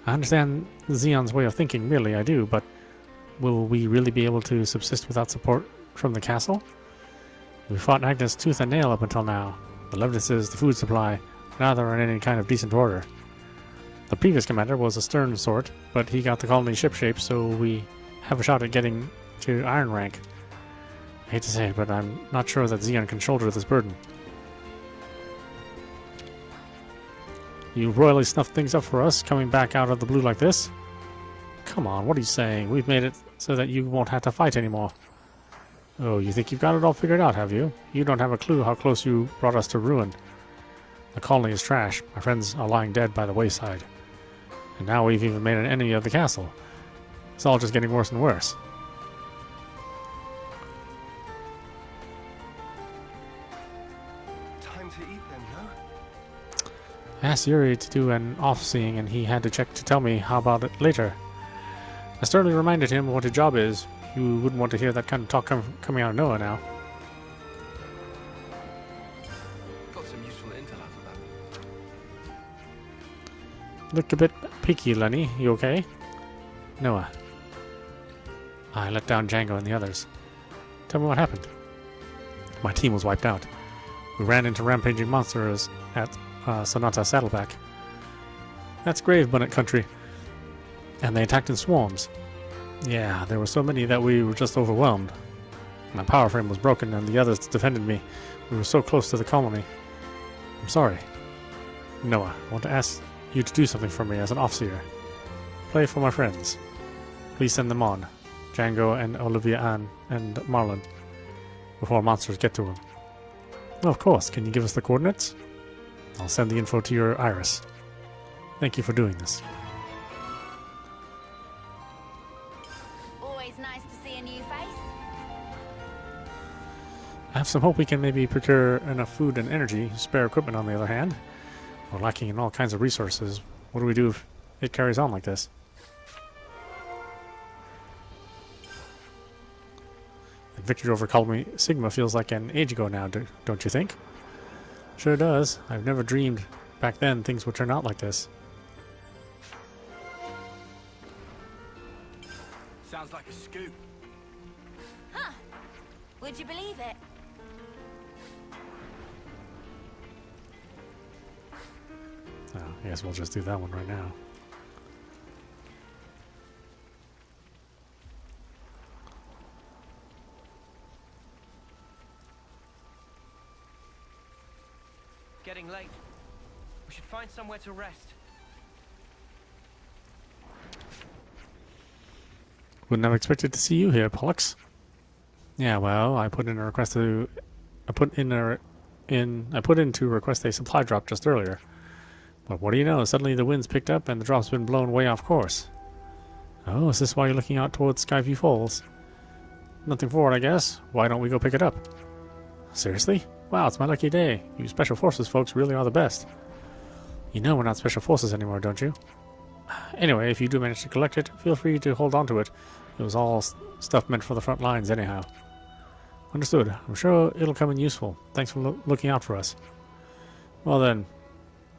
I understand Xeon's way of thinking, really, I do, but will we really be able to subsist without support from the castle? We fought Agnus tooth and nail up until now. The evidence is the food supply, neither in any kind of decent order. The previous commander was a stern sort, but he got the colony shipshape, so we have a shot at getting to iron rank. I hate to say it, but I'm not sure that Xeon can shoulder this burden. You royally snuffed things up for us, coming back out of the blue like this? Come on, what are you saying? We've made it so that you won't have to fight anymore. Oh, you think you've got it all figured out, have you? You don't have a clue how close you brought us to ruin. The colony is trash. My friends are lying dead by the wayside. And now we've even made an enemy of the castle. It's all just getting worse and worse. Time to eat then, no? I asked Yuri to do an off-seeing and he had to check to tell me how about it later. I sternly reminded him what his job is. You wouldn't want to hear that kind of talk coming out of Noah now. Got some useful intel out of that. Look a bit peaky, Lenny. You okay? Noah. I let down Django and the others. Tell me what happened. My team was wiped out. We ran into rampaging monsters at Sonata Saddleback. That's grave bonnet country. And they attacked in swarms. Yeah, there were so many that we were just overwhelmed. My power frame was broken and the others defended me. We were so close to the colony. I'm sorry. Noah, I want to ask you to do something for me as an officer. Play for my friends. Please send them on. Django and Olivia Ann and Marlon. Before monsters get to them. Well, of course. Can you give us the coordinates? I'll send the info to your Iris. Thank you for doing this. Always nice to see a new face. I have some hope we can maybe procure enough food and energy. Spare equipment, on the other hand. We're lacking in all kinds of resources. What do we do if it carries on like this? The victory over Colony Sigma feels like an age ago now, don't you think? Sure does. I've never dreamed back then things would turn out like this. Sounds like a scoop. Huh. Would you believe it? Oh, I guess we'll just do that one right now. Getting late. We should find somewhere to rest. Wouldn't have expected to see you here, Pollux. Yeah, well, I put in to request a supply drop just earlier. But what do you know? Suddenly the wind's picked up and the drop's been blown way off course. Oh, is this why you're looking out towards Skyview Falls? Nothing for it, I guess. Why don't we go pick it up? Seriously? Wow, it's my lucky day. You Special Forces folks really are the best. You know we're not Special Forces anymore, don't you? Anyway, if you do manage to collect it, feel free to hold on to it. It was all stuff meant for the front lines anyhow. Understood. I'm sure it'll come in useful. Thanks for looking out for us. Well then,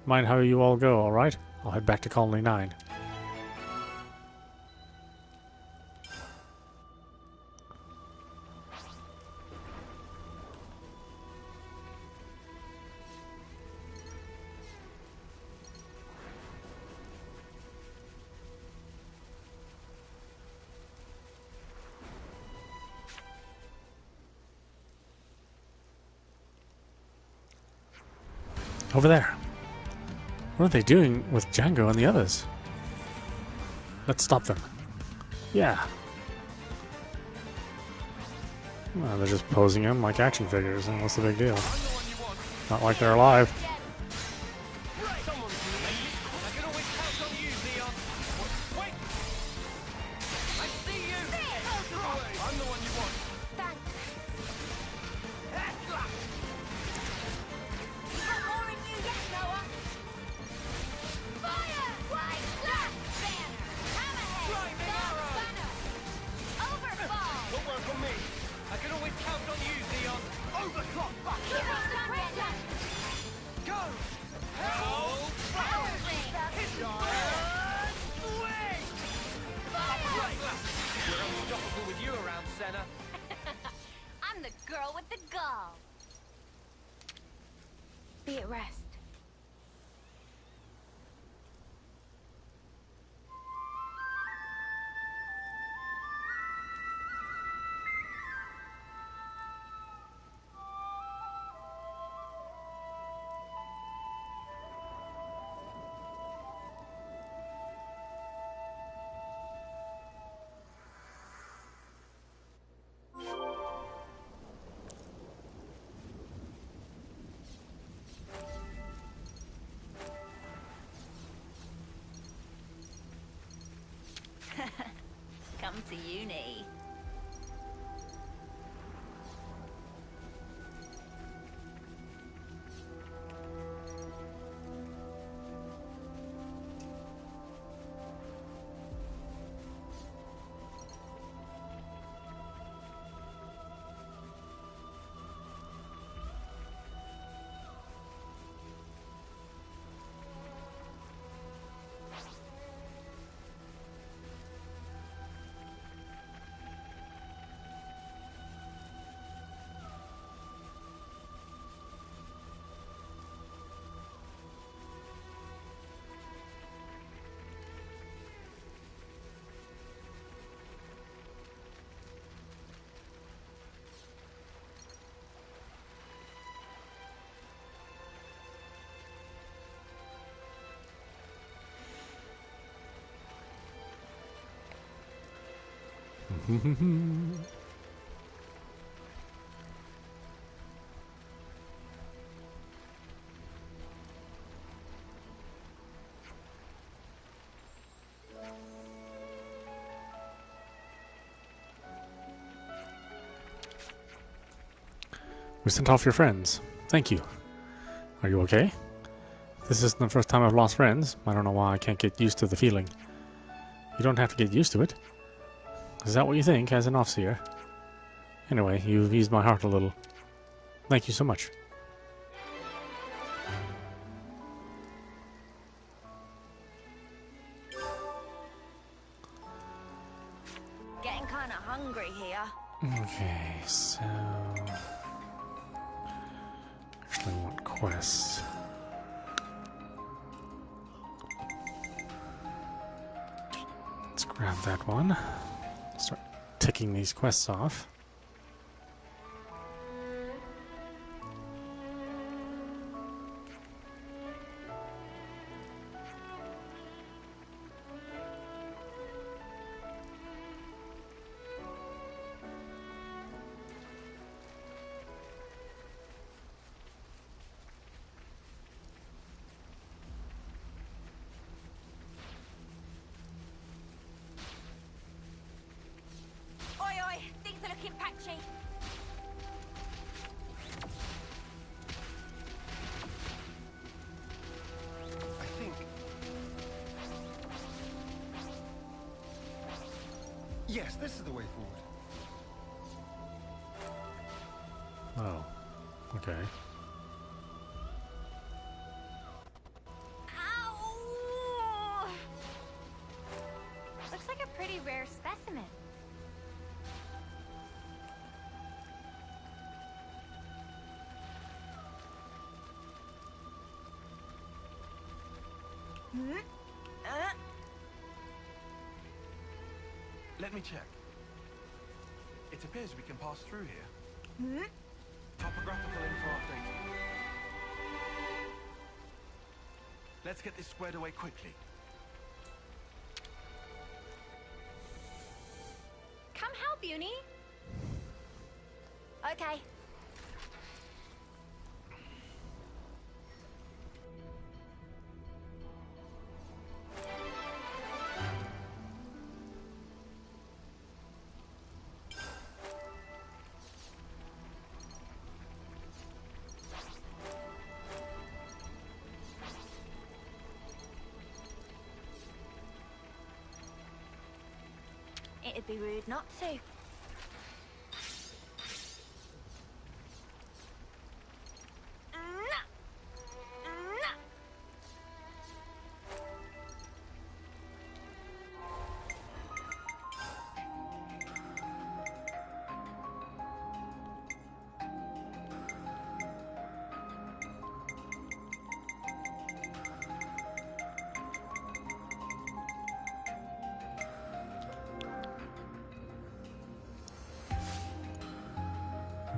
mind how you all go, alright? I'll head back to Colony 9. Over there. What are they doing with Django and the others? Let's stop them. Yeah. Well, they're just posing them like action figures, and what's the big deal? Not like they're alive. I'm the girl with the gall. Be at rest. Come to uni. We sent off your friends. Thank you. Are you okay? This isn't the first time I've lost friends. I don't know why I can't get used to the feeling. You don't have to get used to it. Is that what you think, as an officer? Anyway, you've eased my heart a little. Thank you so much. Getting kind of hungry here. Okay, so... actually I want quests. Let's grab that one. Start ticking these quests off. Things are looking patchy. I think... Yes, this is the way forward. Oh, okay. Ow! Looks like a pretty rare specimen. Let me check. It appears we can pass through here. Topographical info updated. Let's get this squared away quickly. Come help, Uni. Okay. It'd be rude not to.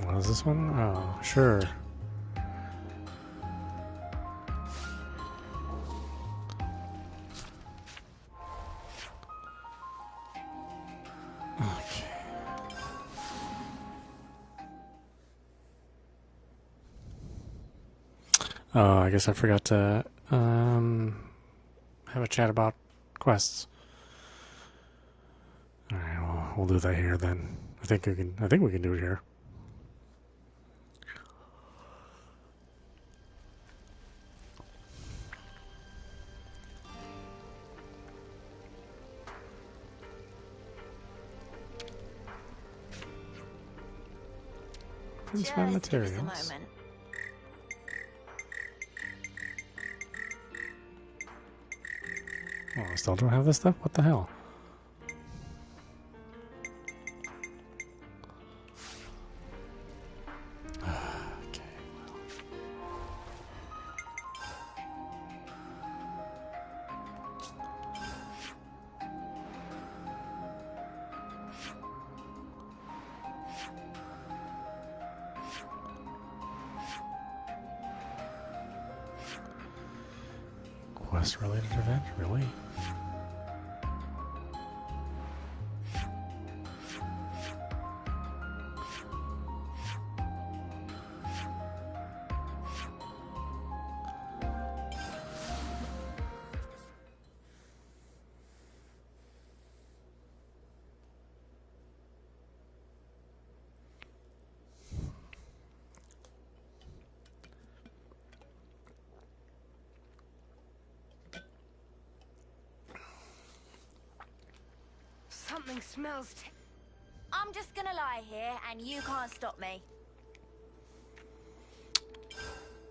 What is this one? Oh, sure. Okay. Oh, I guess I forgot to have a chat about quests. All right, well, we'll do that here then. I think we can do it here. Just my give us a materials. moment. Oh, I still don't have this stuff? What the hell? Okay, quest-related event? Really? Something smells. I'm just gonna lie here, and you can't stop me.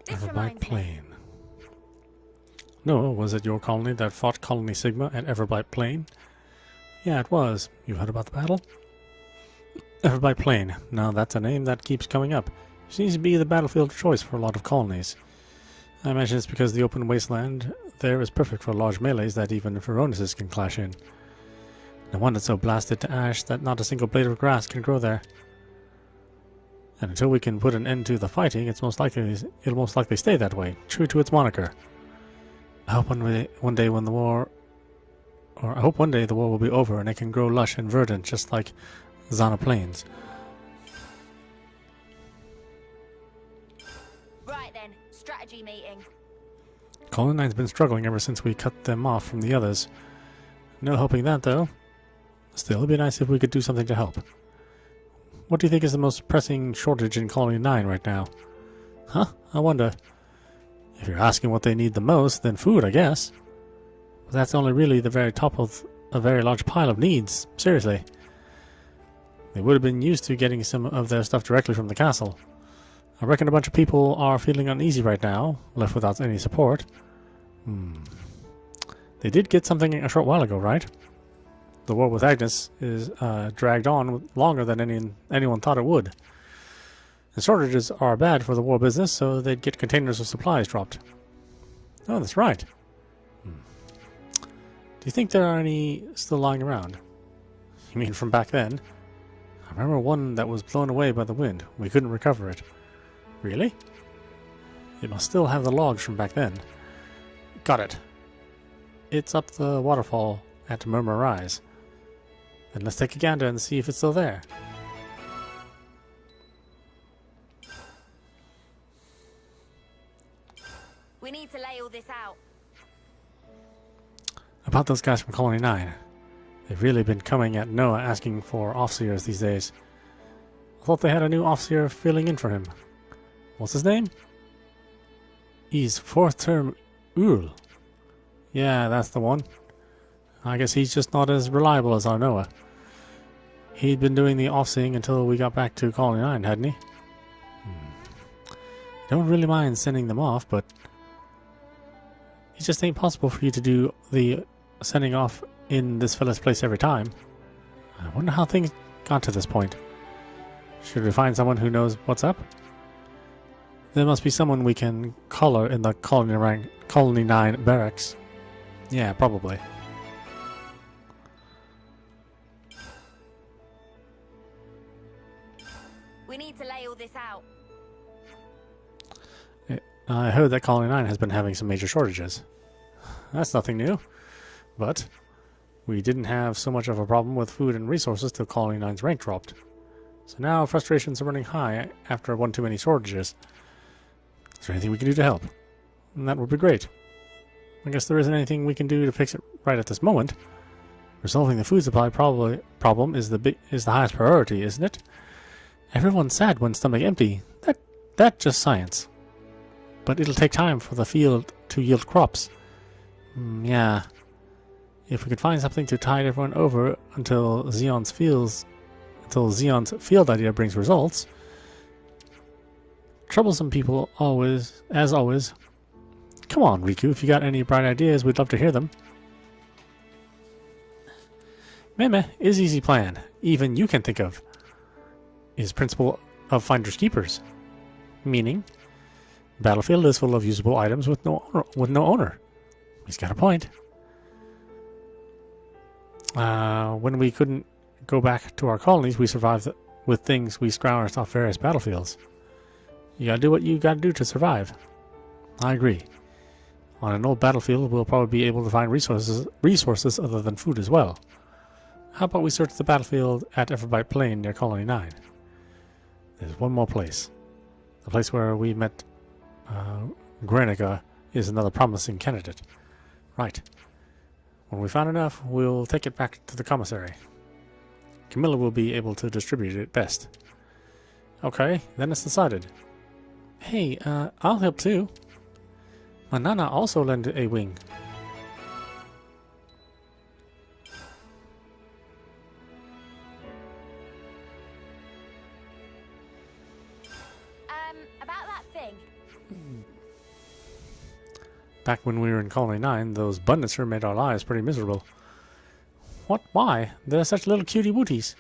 This Everbite reminds me. Plain. Noah, was it your colony that fought Colony Sigma at Everbite Plain? Yeah, it was. You heard about the battle? Everbite Plain. Now that's a name that keeps coming up. Seems to be the battlefield of choice for a lot of colonies. I imagine it's because the open wasteland there is perfect for large melees that even Veronuses can clash in. No wonder it's so blasted to ash that not a single blade of grass can grow there. And until we can put an end to the fighting, it'll most likely stay that way, true to its moniker. I hope one day the war will be over and it can grow lush and verdant just like Zana Plains. Right then, strategy meeting. Colony 9's been struggling ever since we cut them off from the others. No helping that, though. Still, it'd be nice if we could do something to help. What do you think is the most pressing shortage in Colony 9 right now? Huh? I wonder. If you're asking what they need the most, then food, I guess. But that's only really the very top of a very large pile of needs. Seriously. They would have been used to getting some of their stuff directly from the castle. I reckon a bunch of people are feeling uneasy right now, left without any support. They did get something a short while ago, right? The war with Agnus is dragged on longer than anyone thought it would. The shortages are bad for the war business, so they'd get containers of supplies dropped. Oh, that's right. Do you think there are any still lying around? You mean from back then? I remember one that was blown away by the wind. We couldn't recover it. Really? It must still have the logs from back then. Got it. It's up the waterfall at Murmur Rise. Then let's take a gander and see if it's still there. We need to lay all this out. About those guys from Colony 9. They've really been coming at Noah asking for Offseers these days. I thought they had a new Offseer filling in for him. What's his name? He's fourth term Ul. Yeah, that's the one. I guess he's just not as reliable as our Noah. He'd been doing the offseeing until we got back to Colony 9, hadn't he? Don't really mind sending them off, but it just ain't possible for you to do the sending off in this fella's place every time. I wonder how things got to this point. Should we find someone who knows what's up? There must be someone we can collar in the Colony 9 barracks. Yeah, probably. We need to lay all this out. I heard that Colony 9 has been having some major shortages. That's nothing new. But we didn't have so much of a problem with food and resources till Colony 9's rank dropped. So now frustrations are running high after one too many shortages. Is there anything we can do to help? And that would be great. I guess there isn't anything we can do to fix it right at this moment. Resolving the food supply problem is the highest priority, isn't it? Everyone's sad when stomach empty. That's just science. But it'll take time for the field to yield crops. Yeah. If we could find something to tide everyone over until Xeon's field idea brings results. Troublesome people as always. Come on, Riku, if you got any bright ideas, we'd love to hear them. Meme is easy plan. Even you can think of. Is principle of finders keepers. Meaning, battlefield is full of usable items with no owner. He's got a point. When we couldn't go back to our colonies, we survived with things we scrounged off various battlefields. You gotta do what you gotta do to survive. I agree. On an old battlefield, we'll probably be able to find resources other than food as well. How about we search the battlefield at Everbite Plain near Colony 9? There's one more place. The place where we met Grenica is another promising candidate. Right. When we found enough, we'll take it back to the commissary. Camilla will be able to distribute it best. Okay, then it's decided. Hey, I'll help too. My Nana also lent a wing. doing? Back when we were in Colony 9, those bandits sure made our lives pretty miserable. What? Why? They're such little cutie wooties.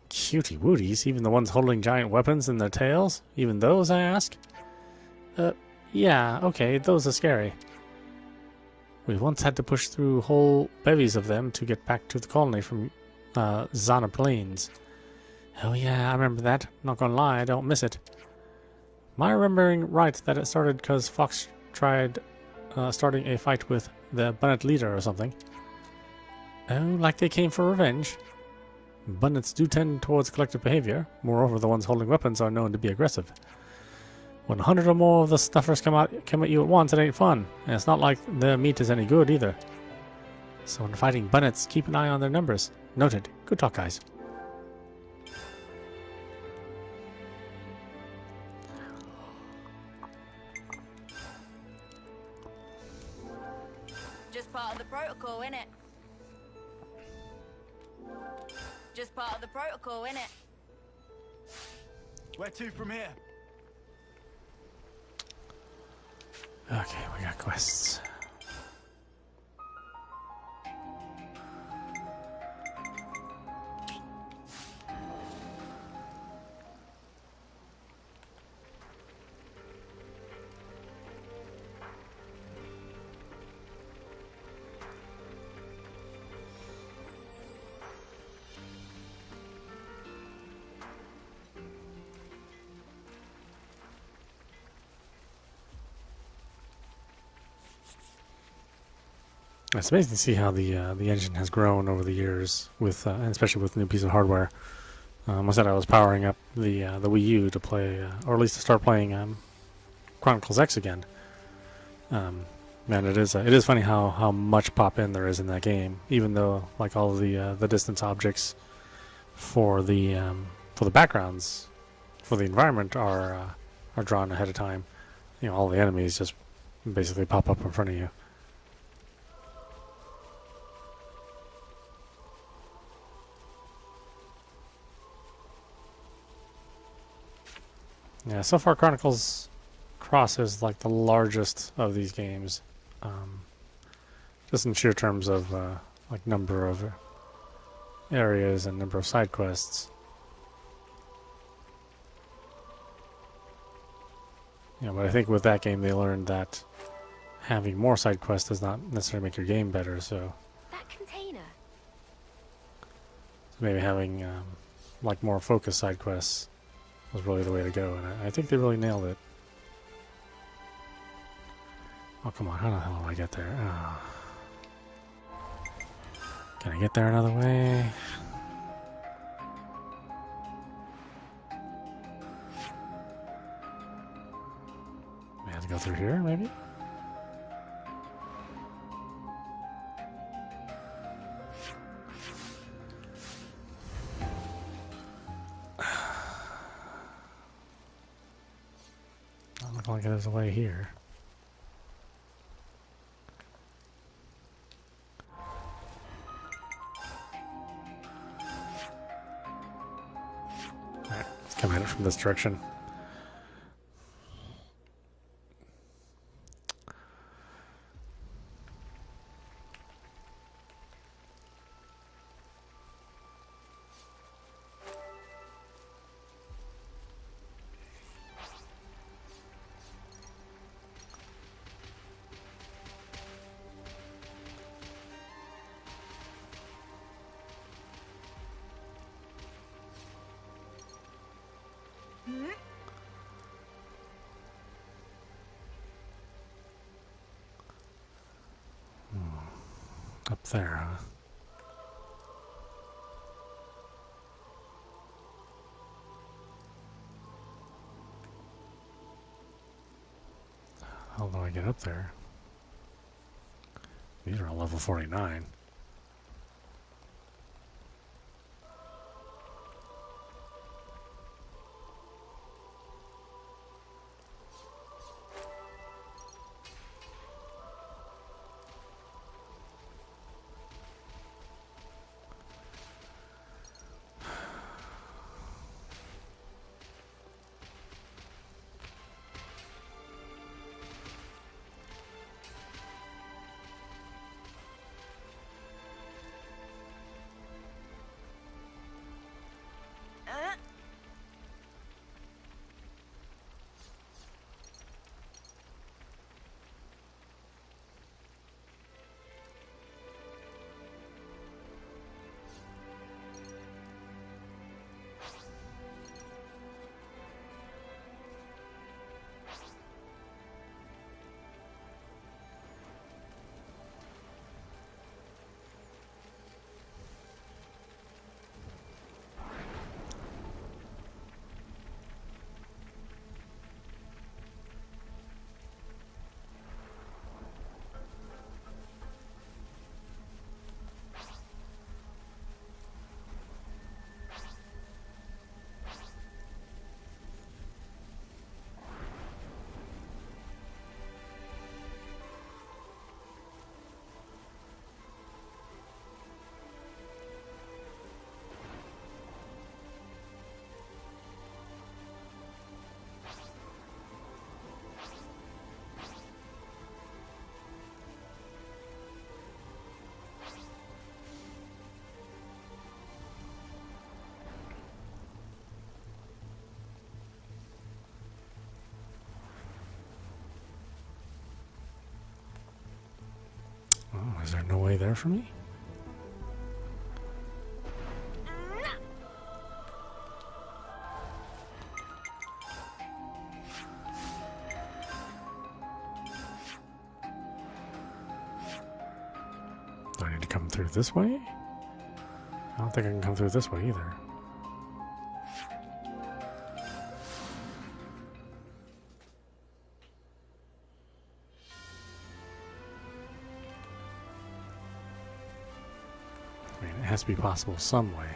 Cutie wooties? Even the ones holding giant weapons in their tails? Even those, I ask? Yeah, okay, those are scary. We once had to push through whole bevies of them to get back to the colony from Zana Plains. Oh yeah, I remember that. Not gonna lie, I don't miss it. Am I remembering right that it started because Fox tried starting a fight with the Bunnet leader or something? Oh, like they came for revenge? Bunnets do tend towards collective behavior. Moreover, the ones holding weapons are known to be aggressive. When 100 or more of the stuffers come at you at once, it ain't fun. And it's not like their meat is any good either. So when fighting bunnets, keep an eye on their numbers. Noted. Good talk, guys. Just part of the protocol, innit? Just part of the protocol, innit? Where to from here? Okay, we got quests. It's amazing to see how the engine has grown over the years, with and especially with the new piece of hardware. I said I was powering up the Wii U to play, or at least to start playing Chronicles X again. Man, it is funny how much pop-in there is in that game, even though like all of the distance objects for the backgrounds for the environment are drawn ahead of time. You know, all the enemies just basically pop up in front of you. Yeah, so far Chronicles Cross is like the largest of these games, just in sheer terms of like number of areas and number of side quests. Yeah, but I think with that game they learned that having more side quests does not necessarily make your game better. So That container. maybe having like more focused side quests was really the way to go, and I think they really nailed it. Oh, come on, how the hell do I get there? Oh. Can I get there another way? I have to go through here, maybe? Like there's a way here. Alright, let's come at it from this direction. Up there, huh? How do I get up there? These are all level 49. there no way there for me? Do I need to come through this way? I don't think I can come through this way either. I mean, it has to be possible some way.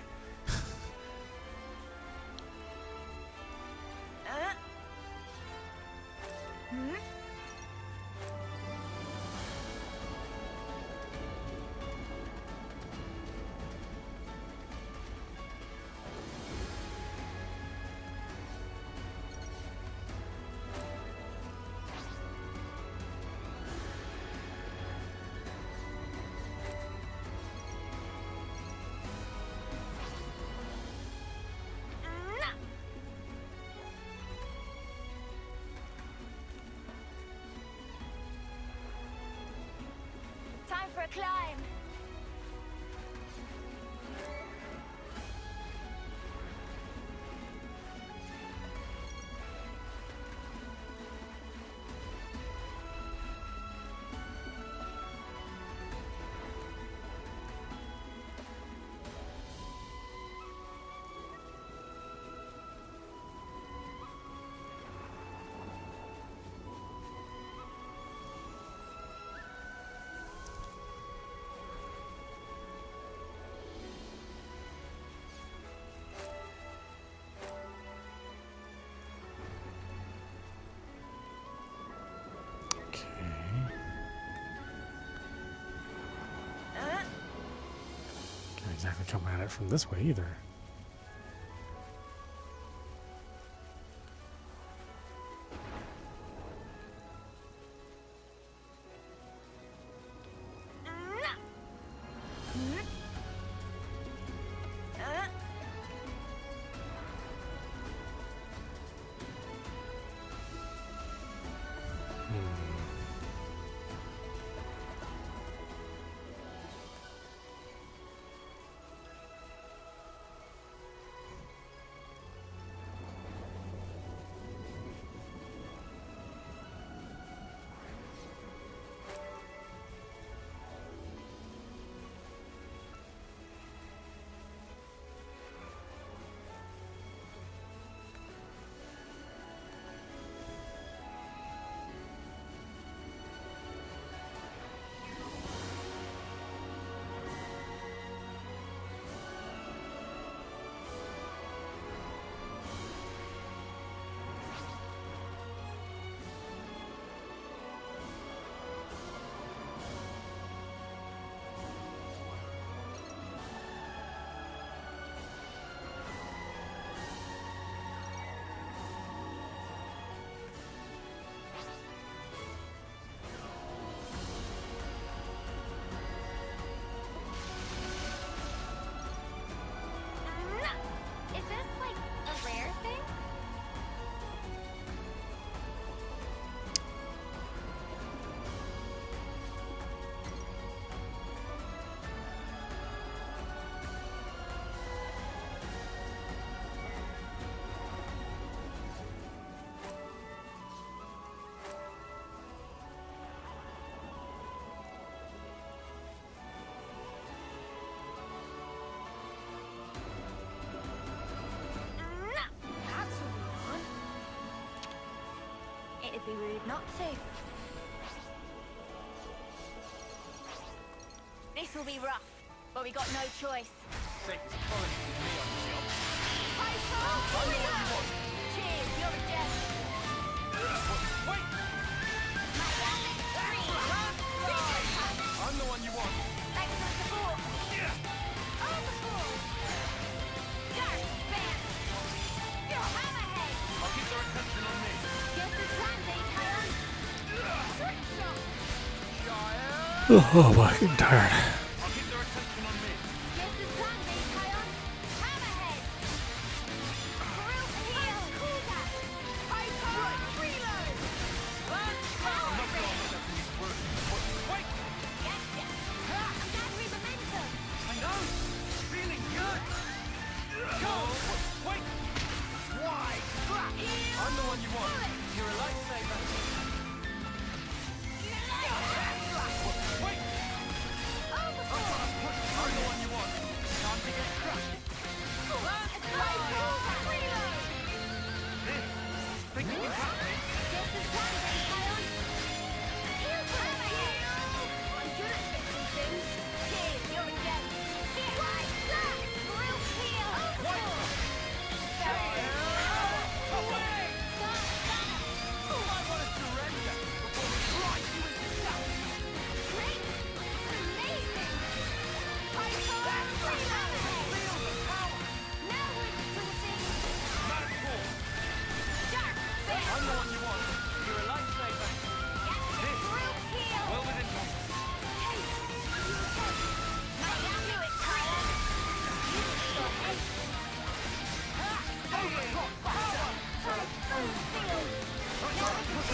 Time for a climb. Can't exactly come at it from this way either. It'd be rude not to. This will be rough, but we got no choice. Safest quality with me on the job. Cheers, you're a gem. Wait! I'm the one you want. Thanks for the support. On the ball. Dark bam. Your hammerhead. I'll keep their attention on me. Guess the plan, Tyon. Trick shot. Oh boy, I'm tired. I'll keep their attention on me. Guess the plan, Tyon. Hammerhead. Real heal. Cool that. Hyper. Reload. Power. I'm not going to let these work. Wait! Yes, yes. You're a lifesaver. Wait! I'm the one you want. Time to get crushed. Think you can catch me? I'm the one you want. You're a lifesaver. Well within reach.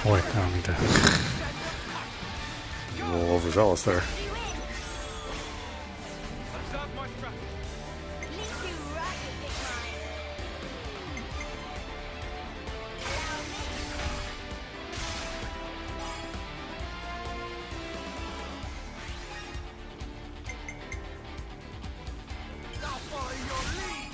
Oh wait, I don't need to. I'm a little overzealous there. Observe my strategy. I'll follow your lead.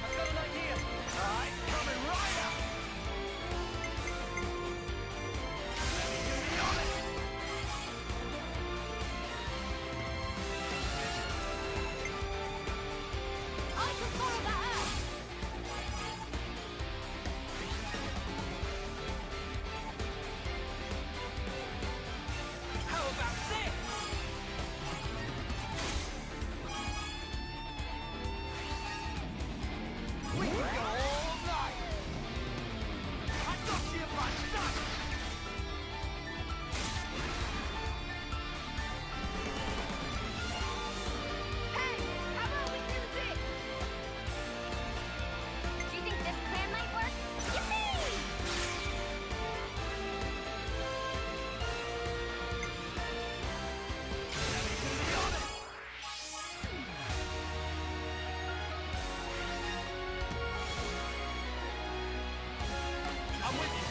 I've got an idea. All right, coming right up. Let me do the honest. How about this? We can go all night. I got you, my son. Let me do the honest. I'm with you.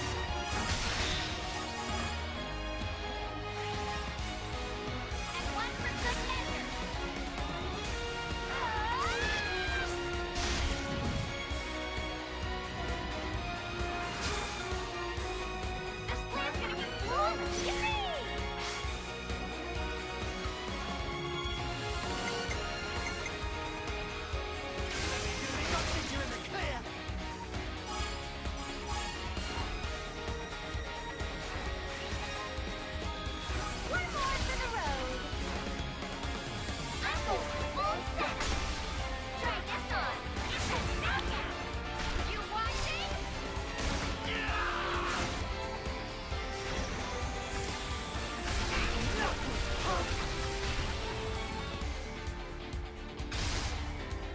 You're in the clear.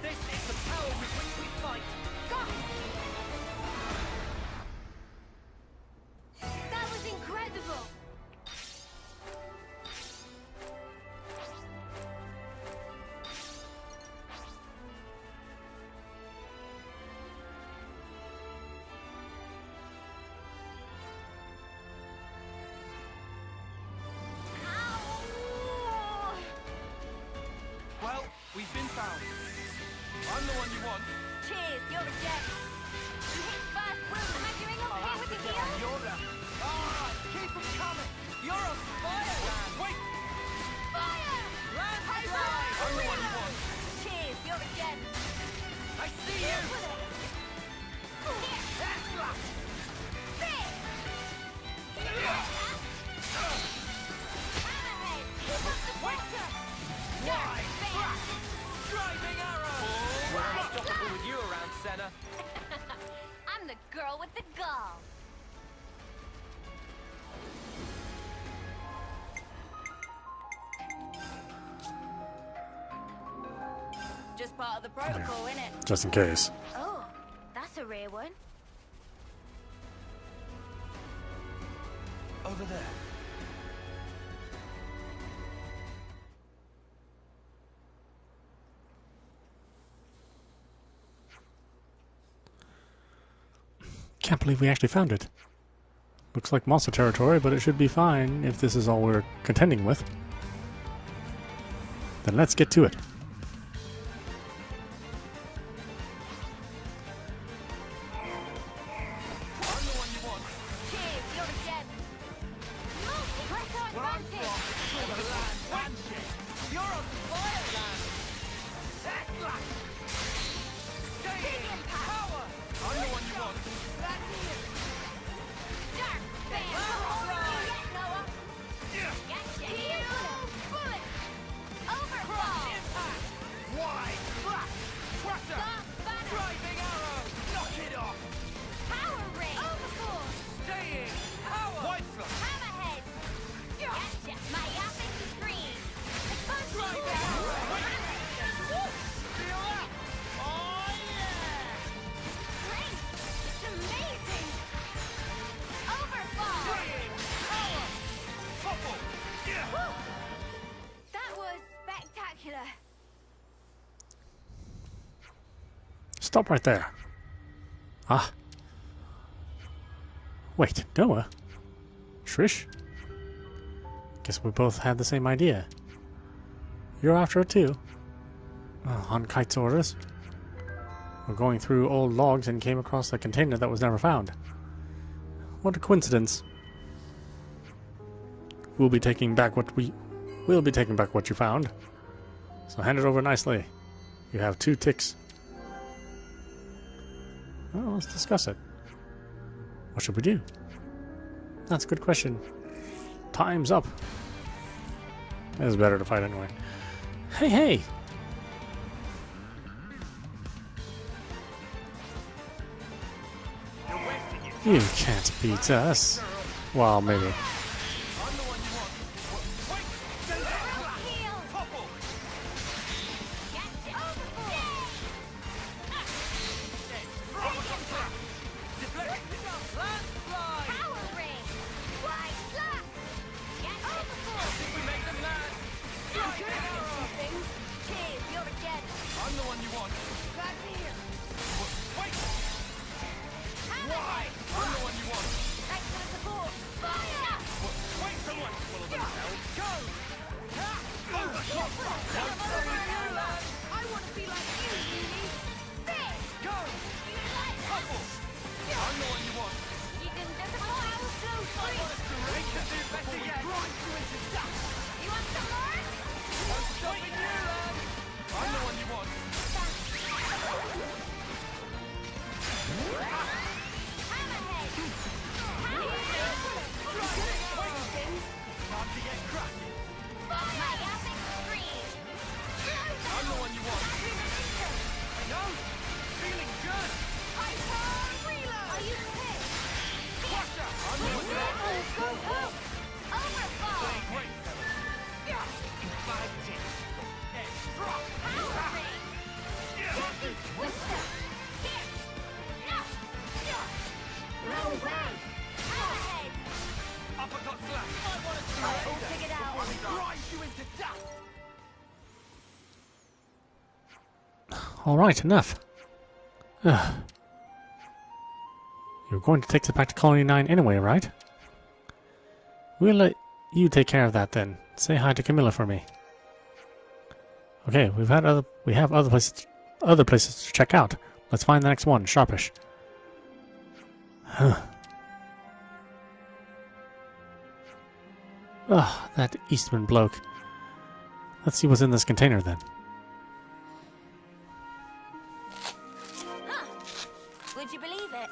This is the power with which we fight. That was incredible! Well, we've been found. I'm the one you want. Cheers, you're a gem. You hit first wound, measuring up here with the heel. You're there. All right, keep them coming. You're on fire, man. Wait! Fire! Landslide. I'm the one you want. Cheers, you're a gem. I see you. Here, Tesla. this. girl with the gall. Just part of the protocol, innit? Just in case. Oh, that's a rare one. Over there. Can't believe we actually found it. Looks like monster territory, but it should be fine if this is all we're contending with. Then let's get to it. Stop right there. Ah. Wait, Noah? Trish? Guess we both had the same idea. You're after it too? On Kite's orders. We're going through old logs and came across a container that was never found. What a coincidence. We'll be taking back what you found. So hand it over nicely. You have 2 ticks. Well, let's discuss it. What should we do? That's a good question. Time's up. It's better to fight anyway. Hey, hey! You can't beat us. Well, maybe. Alright, enough. Ugh. You're going to take us back to Colony 9 anyway, right? We'll let you take care of that then. Say hi to Camilla for me. Okay, we have other places to check out. Let's find the next one, sharpish. Huh. Ugh, that Eastman bloke. Let's see what's in this container then. Huh. Would you believe it?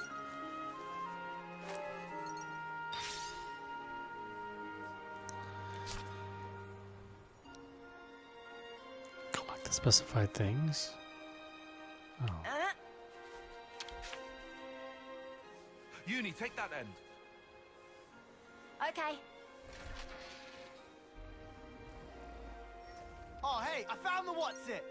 Collect the specified things. Oh. Uni, take that end. Okay. Oh, hey, I found the what's it.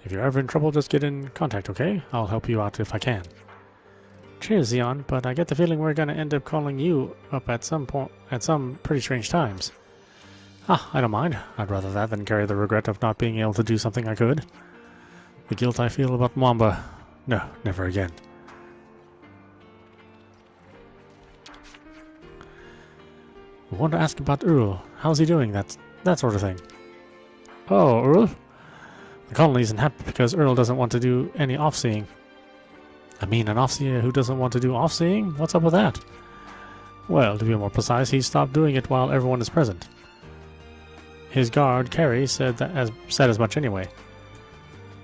If you're ever in trouble, just get in contact, okay? I'll help you out if I can. Cheers, Xeon, but I get the feeling we're gonna end up calling you up at some point, at some pretty strange times. Ah, I don't mind. I'd rather that than carry the regret of not being able to do something I could. The guilt I feel about Mwamba. No, never again. I want to ask about Earl. How's he doing? That sort of thing. Oh, Earl? The colony isn't happy because Earl doesn't want to do any off-seeing. I mean, an off-seer who doesn't want to do off-seeing? What's up with that? Well, to be more precise, he stopped doing it while everyone is present. His guard, Carrie, said as much anyway.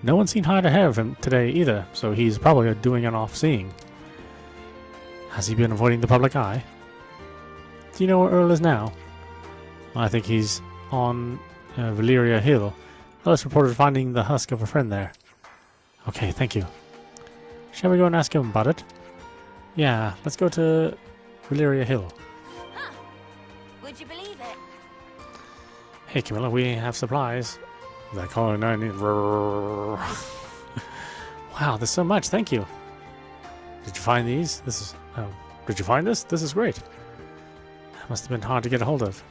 No one's seen hide or hair of him today either, so he's probably doing an off-seeing. Has he been avoiding the public eye? Do you know where Earl is now? I think he's on Valyria Hill. Ellis reported finding the husk of a friend there. Okay, thank you. Shall we go and ask him about it? Yeah, let's go to Valyria Hill. Huh. Would you believe it? Hey, Camilla, we have supplies. That calling 90. Wow, there's so much. Thank you. Did you find these? This is. Did you find this? This is great. Must have been hard to get a hold of.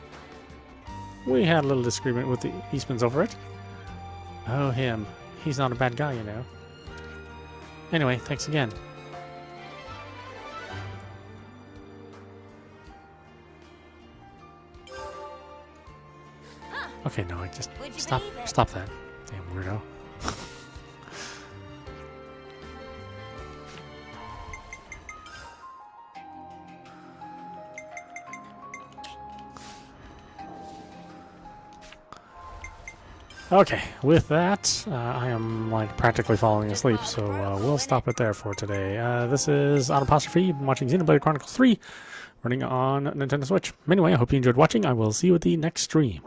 We had a little disagreement with the Eastmans over it. Oh, him. He's not a bad guy, you know. Anyway, thanks again. Okay, no, I just stop that. Damn weirdo. Okay, with that, I am like practically falling asleep, so we'll stop it there for today. This is audap, watching Xenoblade Chronicles 3, running on Nintendo Switch. Anyway, I hope you enjoyed watching. I will see you at the next stream.